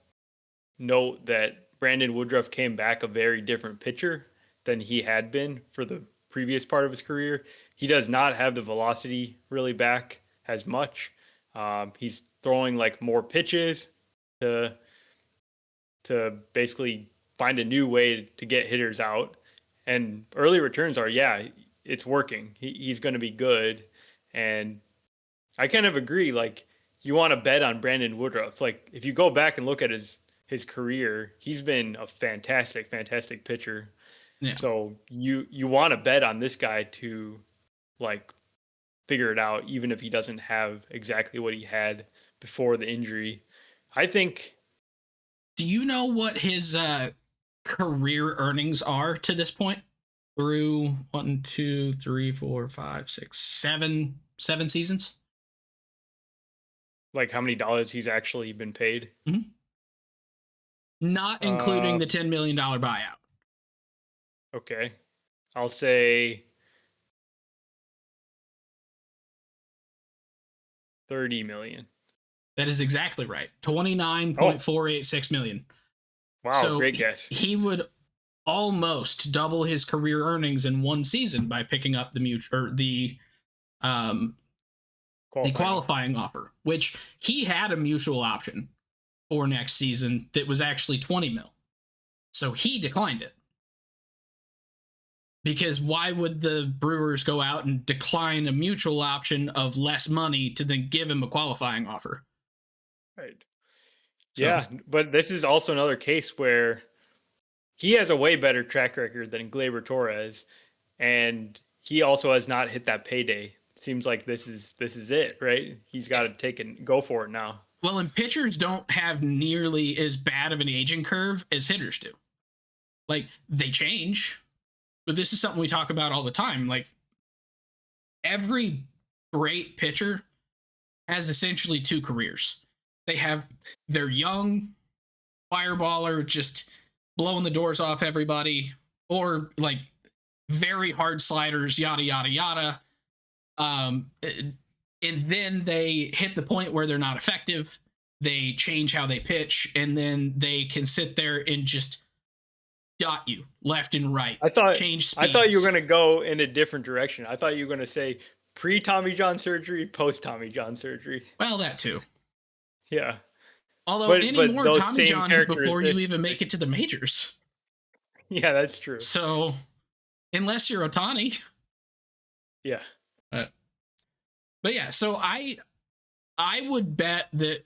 note that Brandon Woodruff came back a very different pitcher than he had been for the previous part of his career. He does not have the velocity really back as much. He's throwing like more pitches to basically find a new way to get hitters out. And early returns are, yeah, it's working. He's going to be good. And I kind of agree. Like, you want to bet on Brandon Woodruff. Like, if you go back and look at his career, he's been a fantastic, fantastic pitcher. yeah. So you want to bet on this guy to like figure it out, even if he doesn't have exactly what he had before the injury. I think. Do you know what his career earnings are to this point? Through 1, 2, 3, 4, 5, 6, 7 seasons? Like, how many dollars he's actually been paid. Mm-hmm. Not including the $10 million buyout. Okay. I'll say 30 million. That is exactly right. 29.486 million. Wow, So great guess. he would almost double his career earnings in one season by picking up the qualifying offer, which he had a mutual option for next season that was actually 20 mil. So he declined it. Because why would the Brewers go out and decline a mutual option of less money to then give him a qualifying offer? Right. So, Yeah, but this is also another case where he has a way better track record than Gleyber Torres, and he also has not hit that payday. Seems like this is it, right? He's got to take and go for it now. well, and pitchers don't have nearly as bad of an aging curve as hitters do. Like, they change, but this is something we talk about all the time. Like, every great pitcher has essentially two careers. They have their young fireballer just blowing the doors off everybody, or like very hard sliders, yada yada yada. And then they hit the point where they're not effective. They change how they pitch, and then they can sit there and just dot you left and right. Change speeds. I thought you were going to go in a different direction. I thought you were going to say pre Tommy John surgery, post Tommy John surgery. Well, that too. Yeah. Although anymore, Tommy John is before you even make it to the majors. Yeah, that's true. So, unless you're Ohtani. Yeah. But yeah, so I would bet that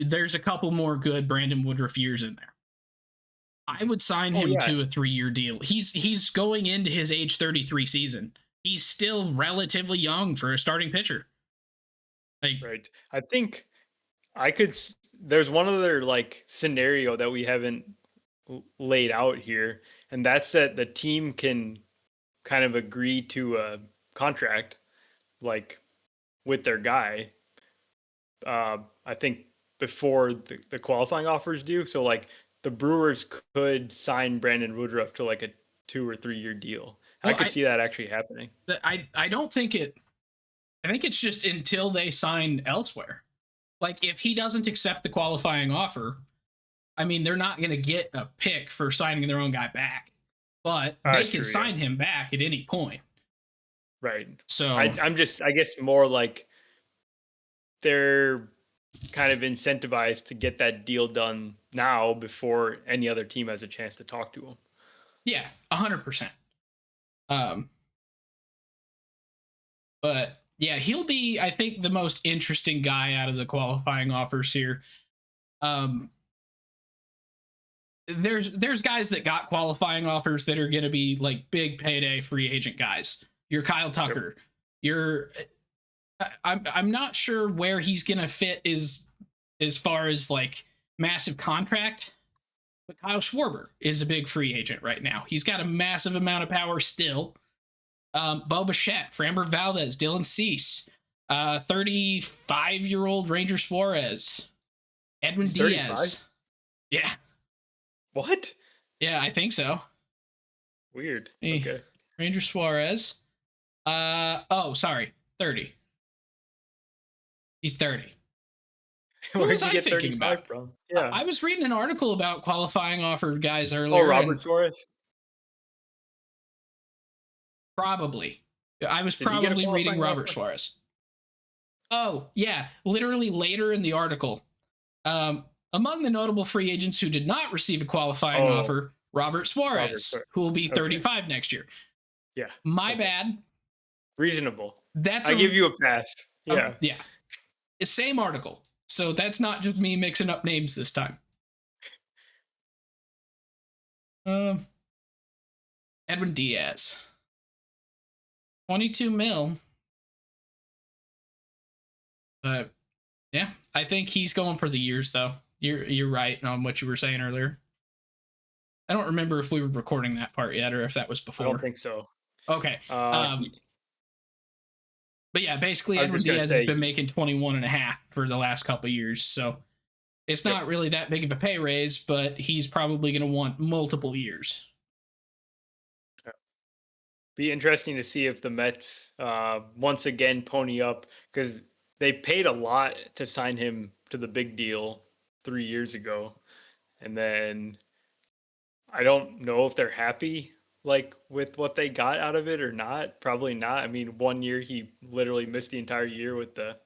there's a couple more good Brandon Woodruff years in there. I would sign him to a 3-year deal. He's going into his age 33 season. He's still relatively young for a starting pitcher. Like, right. I think there's one other like scenario that we haven't laid out here, and that's that the team can kind of agree to a contract like with their guy. I think before the qualifying offers due. So like the Brewers could sign Brandon Woodruff to like a 2 or 3 year deal. Well, I could see that actually happening. I don't think it. I think it's just until they sign elsewhere. Like, if he doesn't accept the qualifying offer, I mean, they're not going to get a pick for signing their own guy back, but they can sign him back at any point. Right. So I'm just, I guess, more like they're kind of incentivized to get that deal done now before any other team has a chance to talk to him. Yeah, 100%. But yeah, he'll be, I think, the most interesting guy out of the qualifying offers here. There's guys that got qualifying offers that are going to be like big payday free agent guys. Your Kyle Tucker. Yep. Your I'm not sure where he's going to fit is as far as like massive contract. But Kyle Schwarber is a big free agent right now. He's got a massive amount of power still. Bo Bichette, Framber Valdez, Dylan Cease, 35-year-old Ranger Suarez, Edwin Diaz. Yeah. What? Yeah, I think so. Weird. Okay. Ranger Suarez. Sorry. 30. He's 30. What was I thinking about? From? Yeah. I was reading an article about qualifying offered guys earlier. Oh, Robert Suarez? Probably. I was probably reading Robert Suarez. Oh, yeah. Literally later in the article. Among the notable free agents who did not receive a qualifying offer, Robert Suarez, who will be 35 next year. Yeah. My bad. Reasonable. I give you a pass. Yeah. Yeah. The same article. So that's not just me mixing up names this time. Edwin Diaz. 22 mil. But yeah, I think he's going for the years though. You're right on what you were saying earlier. I don't remember if we were recording that part yet or if that was before. I don't think so. Okay. But yeah, basically Edwin Diaz has been making 21.5 for the last couple of years, so it's not really that big of a pay raise, but he's probably going to want multiple years. Be interesting to see if the Mets once again pony up, because they paid a lot to sign him to the big deal 3 years ago, and then I don't know if they're happy like with what they got out of it or not. Probably not. I mean, 1 year he literally missed the entire year with the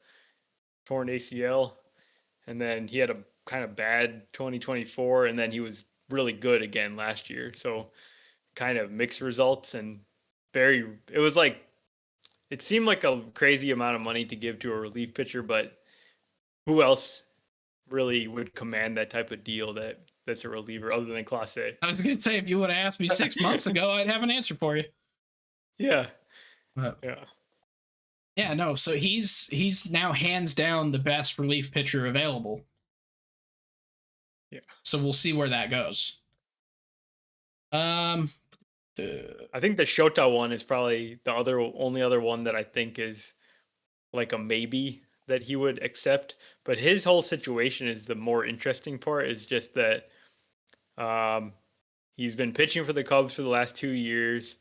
torn ACL, and then he had a kind of bad 2024, and then he was really good again last year. So kind of mixed results, and it seemed like a crazy amount of money to give to a relief pitcher, but who else really would command that type of deal that's a reliever other than Clase? I was going to say, if you would have asked me 6 months ago, I'd have an answer for you. Yeah. Yeah, no, so he's now hands down the best relief pitcher available. Yeah. So we'll see where that goes. I think the Shota one is probably the only other one that I think is like a maybe that he would accept. But his whole situation is the more interesting part. Is just that he's been pitching for the Cubs for the last 2 years,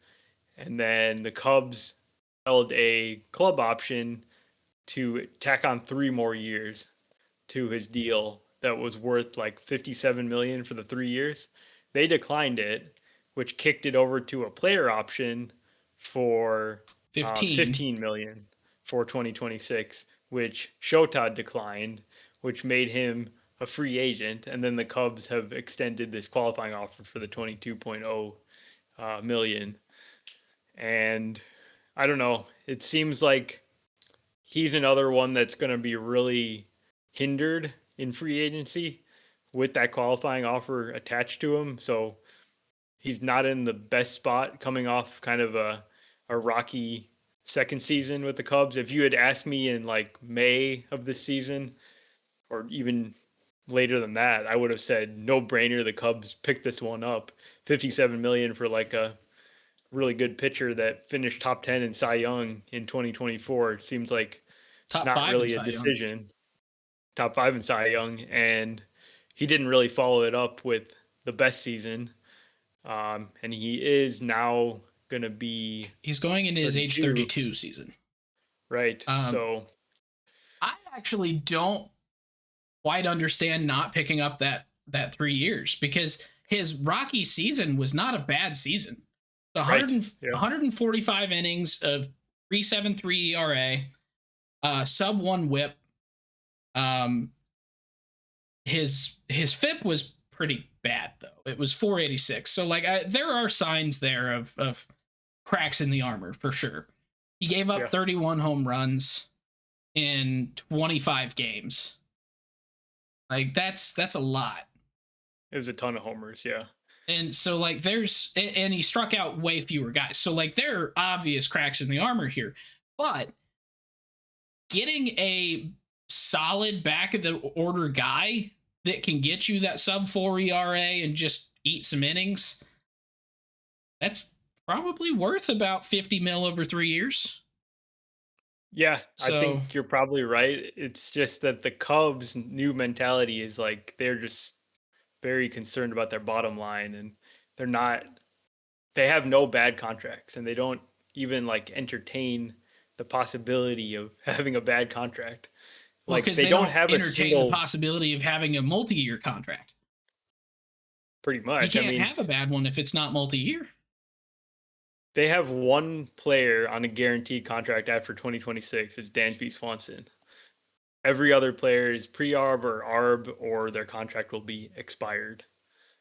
and then the Cubs held a club option to tack on 3 more years to his deal that was worth like $57 million for the 3 years. They declined it, which kicked it over to a player option for 15 million for 2026, which Shota declined, which made him a free agent. And then the Cubs have extended this qualifying offer for the 22.0 million. And I don't know, it seems like he's another one that's going to be really hindered in free agency with that qualifying offer attached to him. So he's not in the best spot coming off kind of a rocky second season with the Cubs. If you had asked me in like May of this season, or even later than that, I would have said no brainer. The Cubs picked this one up. $57 million for like a really good pitcher that finished top 10 in Cy Young in 2024. Seems like top not really a decision. Top 5 in Cy Young, and he didn't really follow it up with the best season. And he is now going to be... He's going into his age 32 season. Right. So I actually don't quite understand not picking up that 3 years, because his Rocky season was not a bad season. 145 innings of 3.73 ERA, sub 1 WHIP. His FIP was pretty bad though. It was 486. So like there are signs there of cracks in the armor for sure. He gave up 31 home runs in 25 games. Like that's a lot. It was a ton of homers, yeah. And so like and he struck out way fewer guys. So like there are obvious cracks in the armor here. But getting a solid back of the order guy that can get you that sub 4 ERA and just eat some innings, that's probably worth about 50 mil over 3 years. Yeah, I think you're probably right. It's just that the Cubs' new mentality is like they're just very concerned about their bottom line, and they have no bad contracts, and they don't even like entertain the possibility of having a bad contract. Well, like they don't have entertain the possibility of having a multi-year contract. Pretty much. You can't have a bad one if it's not multi-year. They have one player on a guaranteed contract after 2026. It's Dansby Swanson. Every other player is pre-arb or arb, or their contract will be expired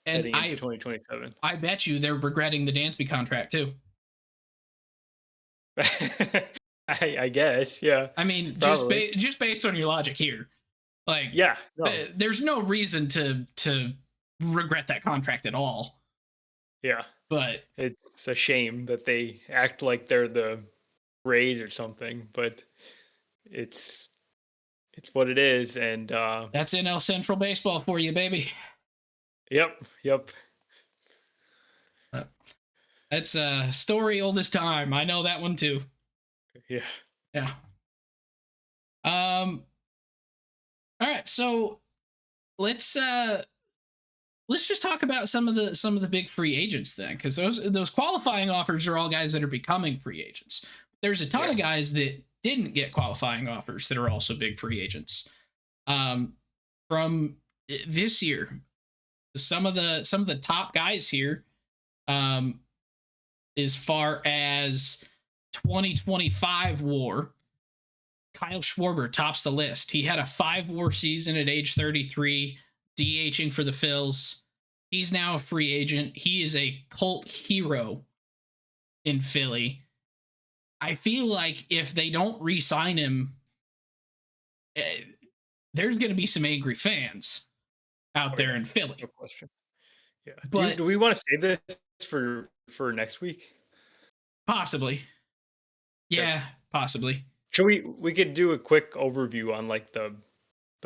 heading into 2027. I bet you they're regretting the Dansby contract too. I guess, yeah. I mean, just based on your logic here, like, yeah, there's no reason to regret that contract at all. Yeah, but it's a shame that they act like they're the Rays or something. But it's what it is, and that's NL Central baseball for you, baby. Yep. That's a story old as time. I know that one too. Yeah. All right, so let's just talk about some of the big free agents then, because those qualifying offers are all guys that are becoming free agents. There's a ton of guys that didn't get qualifying offers that are also big free agents. From this year, some of the top guys here, as far as 2025 WAR, Kyle Schwarber tops the list. He had a 5 WAR season at age 33, DHing for the Phils. He's now a free agent. He is a cult hero in Philly. I feel like if they don't re-sign him, there's going to be some angry fans out there in Philly. No question. Yeah. But do we want to save this for next week? Possibly. Yeah, possibly. Should we could do a quick overview on like the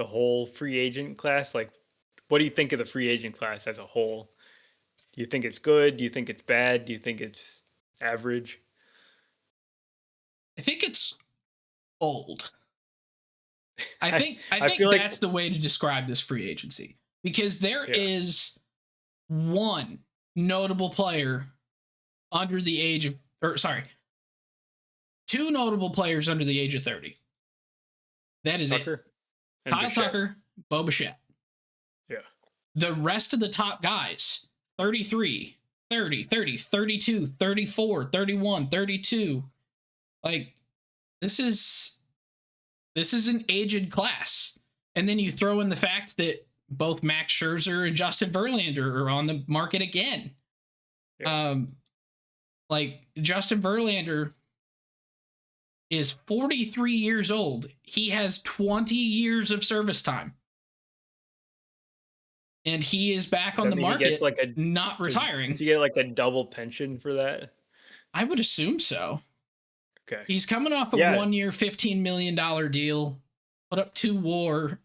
whole free agent class? Like, what do you think of the free agent class as a whole? Do you think it's good? Do you think it's bad? Do you think it's average? I think it's old. I think that's the way to describe this free agency, because there is one notable player under the age of, two notable players under the age of 30. That is Tucker it. Kyle Bichette. Tucker, Bo Bichette. Yeah. The rest of the top guys, 33, 30, 30, 32, 34, 31, 32. Like, this is an aged class. And then you throw in the fact that both Max Scherzer and Justin Verlander are on the market again. Yeah. Like, Justin Verlander is 43 years old. He has 20 years of service time. And he is back on the market, not retiring. Does he get like a double pension for that? I would assume so. Okay. He's coming off a 1-year, $15 million deal, put up 2 WAR.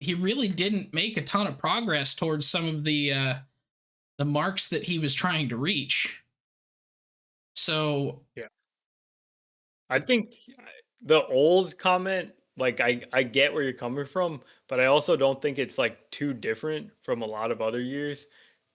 He really didn't make a ton of progress towards some of the marks that he was trying to reach. So yeah, I think the old comment, like I get where you're coming from, but I also don't think it's like too different from a lot of other years.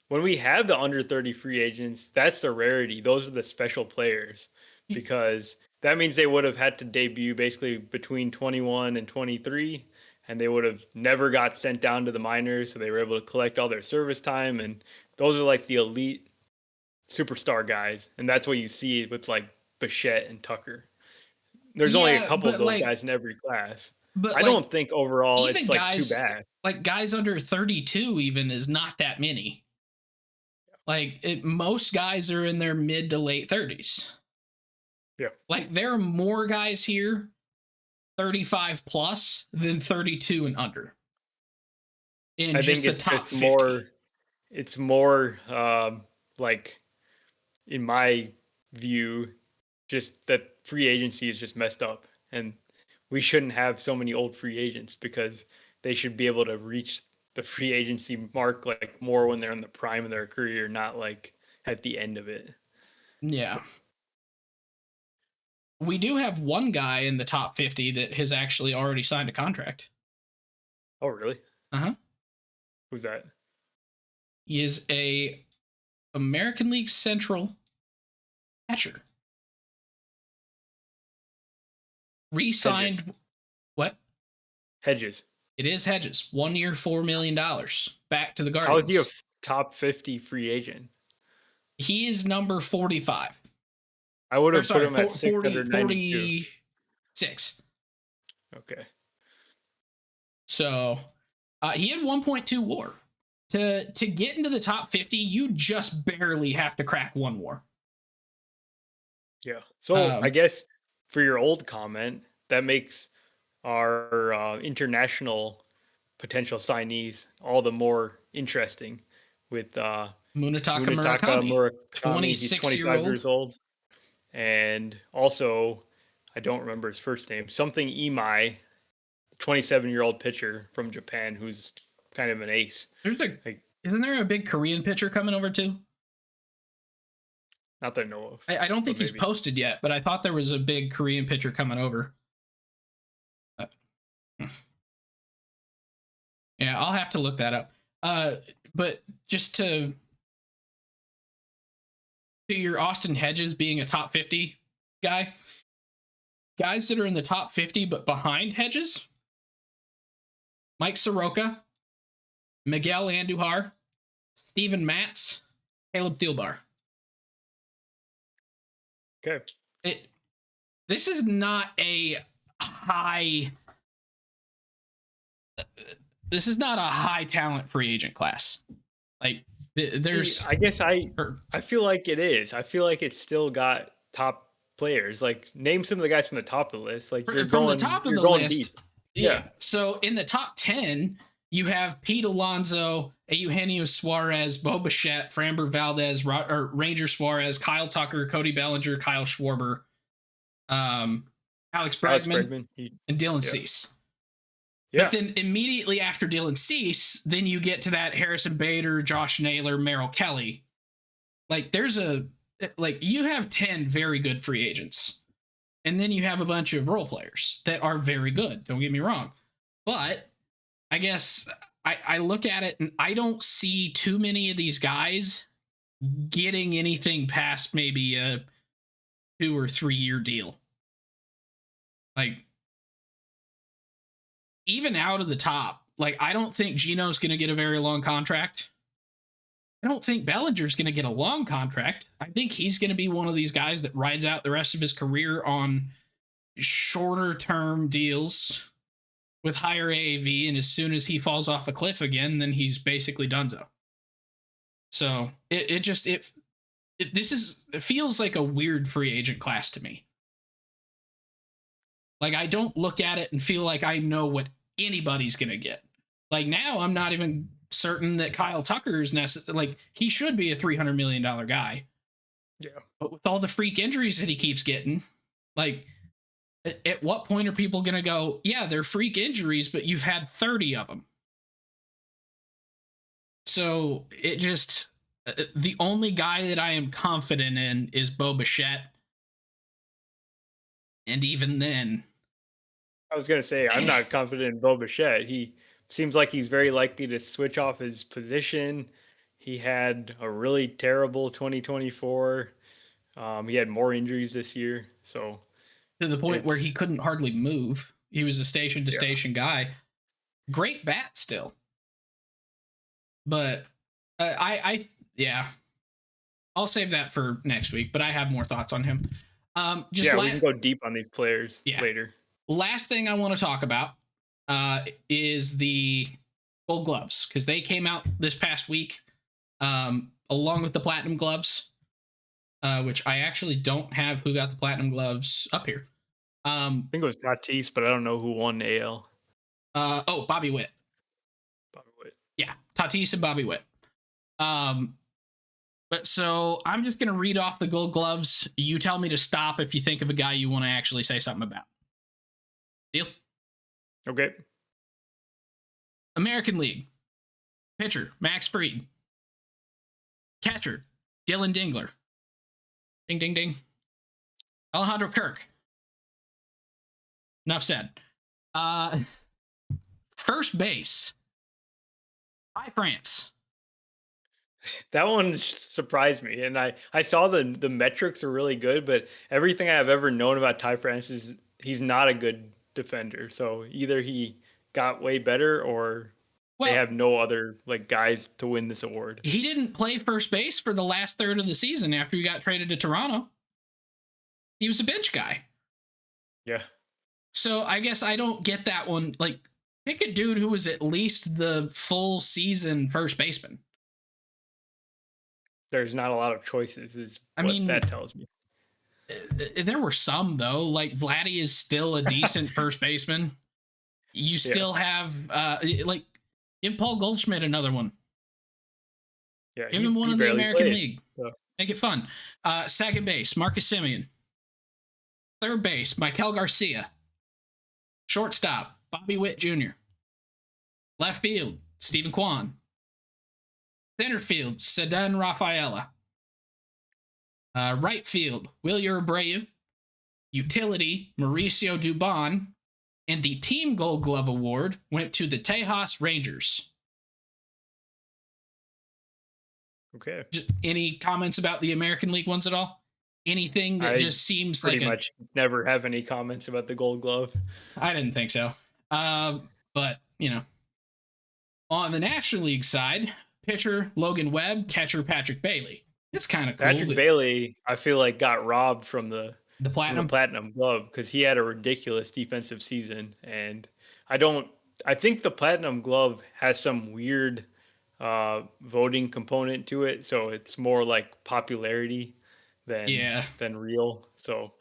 When we have the under 30 free agents, that's the rarity. Those are the special players, because that means they would have had to debut basically between 21 and 23, and they would have never got sent down to the minors, so they were able to collect all their service time, and those are like the elite superstar guys, and that's what you see with like Bichette and Tucker. There's only a couple of those guys in every class. But I don't think overall even it's like too guys bad. like guys under 32 even is not that many. Most guys are in their mid to late 30s. Yeah. Like there are more guys here 35 plus than 32 and under in I just think the it's top just 50. more like in my view, just that free agency is just messed up, and we shouldn't have so many old free agents because they should be able to reach the free agency mark like more when they're in the prime of their career, not like at the end of it. Yeah. We do have one guy in the top 50 that has actually already signed a contract. Oh, really? Uh-huh. Who's that? He is a American League Central catcher. Hedges. Re-signed what? Hedges. It is Hedges. 1 year, $4 million. Back to the How is he a Guardians. top 50 free agent? He is number 45. I would Or have put sorry, him at 40, 692. 46. Okay. So he had 1.2 WAR. To get into the top 50, you just barely have to crack one WAR. Yeah. So I guess for your old comment, that makes our international potential signees all the more interesting with Munetaka Munetaka Murakami, Murakami. He's 25 26-year-old. years old. And also, I don't remember his first name, something Imai, 27-year-old pitcher from Japan who's kind of an ace. Isn't there a big Korean pitcher coming over too? Not that I know of. I don't think he's posted yet, but I thought there was a big Korean pitcher coming over. Yeah, I'll have to look that up. But just to your Austin Hedges being a top 50 guy, guys that are in the top 50 but behind Hedges, Mike Soroka, Miguel Andujar, Steven Matz, Caleb Thielbar. Okay. This is not a high talent free agent class. Like there's I guess I feel like it is. I feel like it's still got top players. Like name some of the guys from the top of the list. Like you're from going the top of you're the going list. deep. Yeah. So in the top 10, you have Pete Alonso, Eugenio Suarez, Bo Bichette, Framber Valdez, Ranger Suarez, Kyle Tucker, Cody Bellinger, Kyle Schwarber, Alex Bregman, and Dylan Cease. Yeah. But then immediately after Dylan Cease, then you get to that Harrison Bader, Josh Naylor, Merrill Kelly. Like you have 10 very good free agents. And then you have a bunch of role players that are very good. Don't get me wrong. But I guess I look at it and I don't see too many of these guys getting anything past maybe a 2 or 3 year deal. Like, even out of the top, like, I don't think Gino's going to get a very long contract. I don't think Bellinger's going to get a long contract. I think he's going to be one of these guys that rides out the rest of his career on shorter term deals with higher AAV, and as soon as he falls off a cliff again, then he's basically donezo. So it feels like a weird free agent class to me. Like, I don't look at it and feel like I know what anybody's gonna get. Like, now I'm not even certain that Kyle Tucker is like, he should be a $300 million guy. Yeah. But with all the freak injuries that he keeps getting, like, at what point are people going to go, yeah, they're freak injuries, but you've had 30 of them? So it just, the only guy that I am confident in is Bo Bichette. And even then, I was going to say, I'm not confident in Bo Bichette. He seems like he's very likely to switch off his position. He had a really terrible 2024. He had more injuries this year. So to the point where he couldn't hardly move. He was a station to station guy. Great bat still. But I'll save that for next week, but I have more thoughts on him. We can go deep on these players later. Last thing I want to talk about is the Gold Gloves, because they came out this past week along with the Platinum Gloves, which I actually don't have who got the Platinum Gloves up here. I think it was Tatis, but I don't know who won AL. Bobby Witt. Bobby Witt. Yeah, Tatis and Bobby Witt. But so I'm just going to read off the Gold Gloves. You tell me to stop if you think of a guy you want to actually say something about. Deal? Okay. American League. Pitcher, Max Fried. Catcher, Dylan Dingler. Ding, ding, ding. Alejandro Kirk. Enough said. First base, Ty France. That one surprised me, and I saw the metrics are really good, but everything I've ever known about Ty France is he's not a good defender. So either he got way better, or they have no other like guys to win this award. He didn't play first base for the last third of the season after he got traded to Toronto. He was a bench guy. Yeah. So I guess I don't get that one. Like, pick a dude who was at least the full season first baseman. There's not a lot of choices, that tells me. There were some, though. Like, Vladdy is still a decent first baseman. You still have, give Paul Goldschmidt another one. Yeah, give him one in the American League. So. Make it fun. Second base, Marcus Semien. Third base, Maikel Garcia. Shortstop, Bobby Witt Jr. Left field, Stephen Kwan. Center field, Ceddanne Rafaela. Right field, Wilyer Abreu. Utility, Mauricio Dubon. And the Team Gold Glove Award went to the Tejas Rangers. Okay. Any comments about the American League ones at all? Anything that just seems like pretty much never have any comments about the Gold Glove. I didn't think so. But, on the National League side, pitcher Logan Webb, catcher Patrick Bailey. It's kind of cool. Patrick Bailey, I feel like, got robbed from the Platinum Glove because he had a ridiculous defensive season. And I think the Platinum Glove has some weird voting component to it. So it's more like popularity than real. So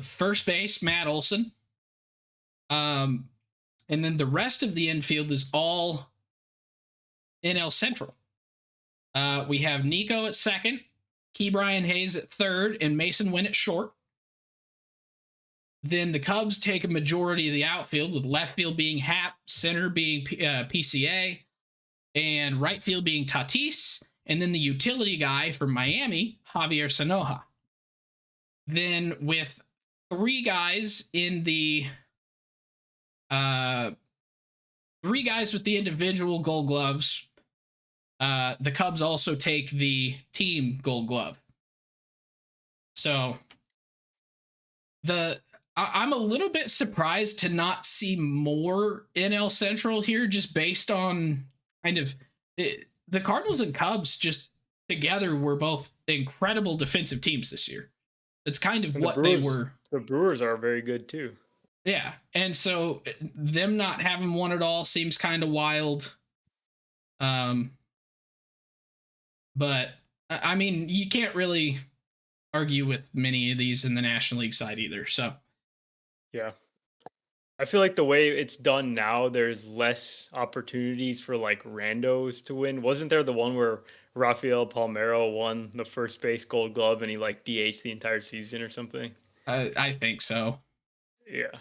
first base, Matt Olson. And then the rest of the infield is all NL Central. We have Nico at second, Ke'Bryan Hayes at third, and Mason Wynn at short. Then the Cubs take a majority of the outfield, with left field being Happ, center being PCA, and right field being Tatis. And then the utility guy from Miami, Javier Sanoja. Then with three guys with the individual Gold Gloves, the Cubs also take the Team Gold Glove. So I'm a little bit surprised to not see more NL Central here, just based on kind of the Cardinals and Cubs just together were both incredible defensive teams this year. That's kind of what they were. The Brewers are very good too. Yeah. And so them not having one at all seems kind of wild. But I mean, you can't really argue with many of these in the National League side either. So yeah. I feel like the way it's done now, there's less opportunities for like randos to win. Wasn't there the one where Rafael Palmeiro won the first base Gold Glove and he like DH'd the entire season or something? I think so. Yeah.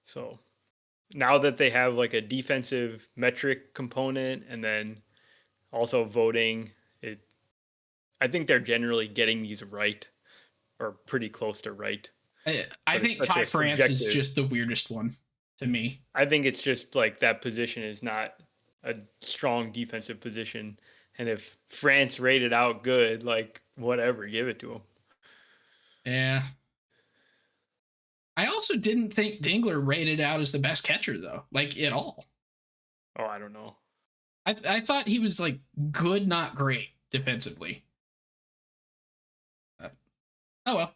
So now that they have like a defensive metric component and then also voting, I think they're generally getting these right, or pretty close to right. I think Ty France is just the weirdest one to me. I think it's just like that position is not a strong defensive position. And if France rated out good, like whatever, give it to him. Yeah. I also didn't think Dingler rated out as the best catcher, though, like at all. Oh, I don't know. I thought he was like good, not great defensively. Oh well.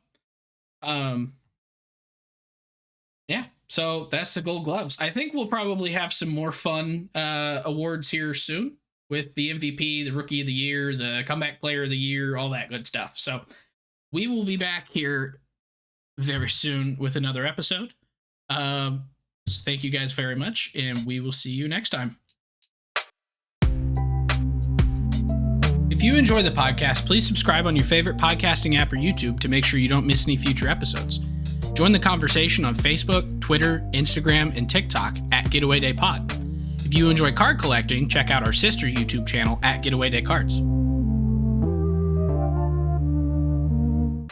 Yeah. So that's the Gold Gloves. I think we'll probably have some more fun awards here soon with the MVP, the Rookie of the Year, the Comeback Player of the Year, all that good stuff. So we will be back here very soon with another episode. So thank you guys very much, and we will see you next time. If you enjoy the podcast, please subscribe on your favorite podcasting app or YouTube to make sure you don't miss any future episodes. Join the conversation on Facebook, Twitter, Instagram, and TikTok at Getaway Day Pod. If you enjoy card collecting, check out our sister YouTube channel at Getaway Day Cards.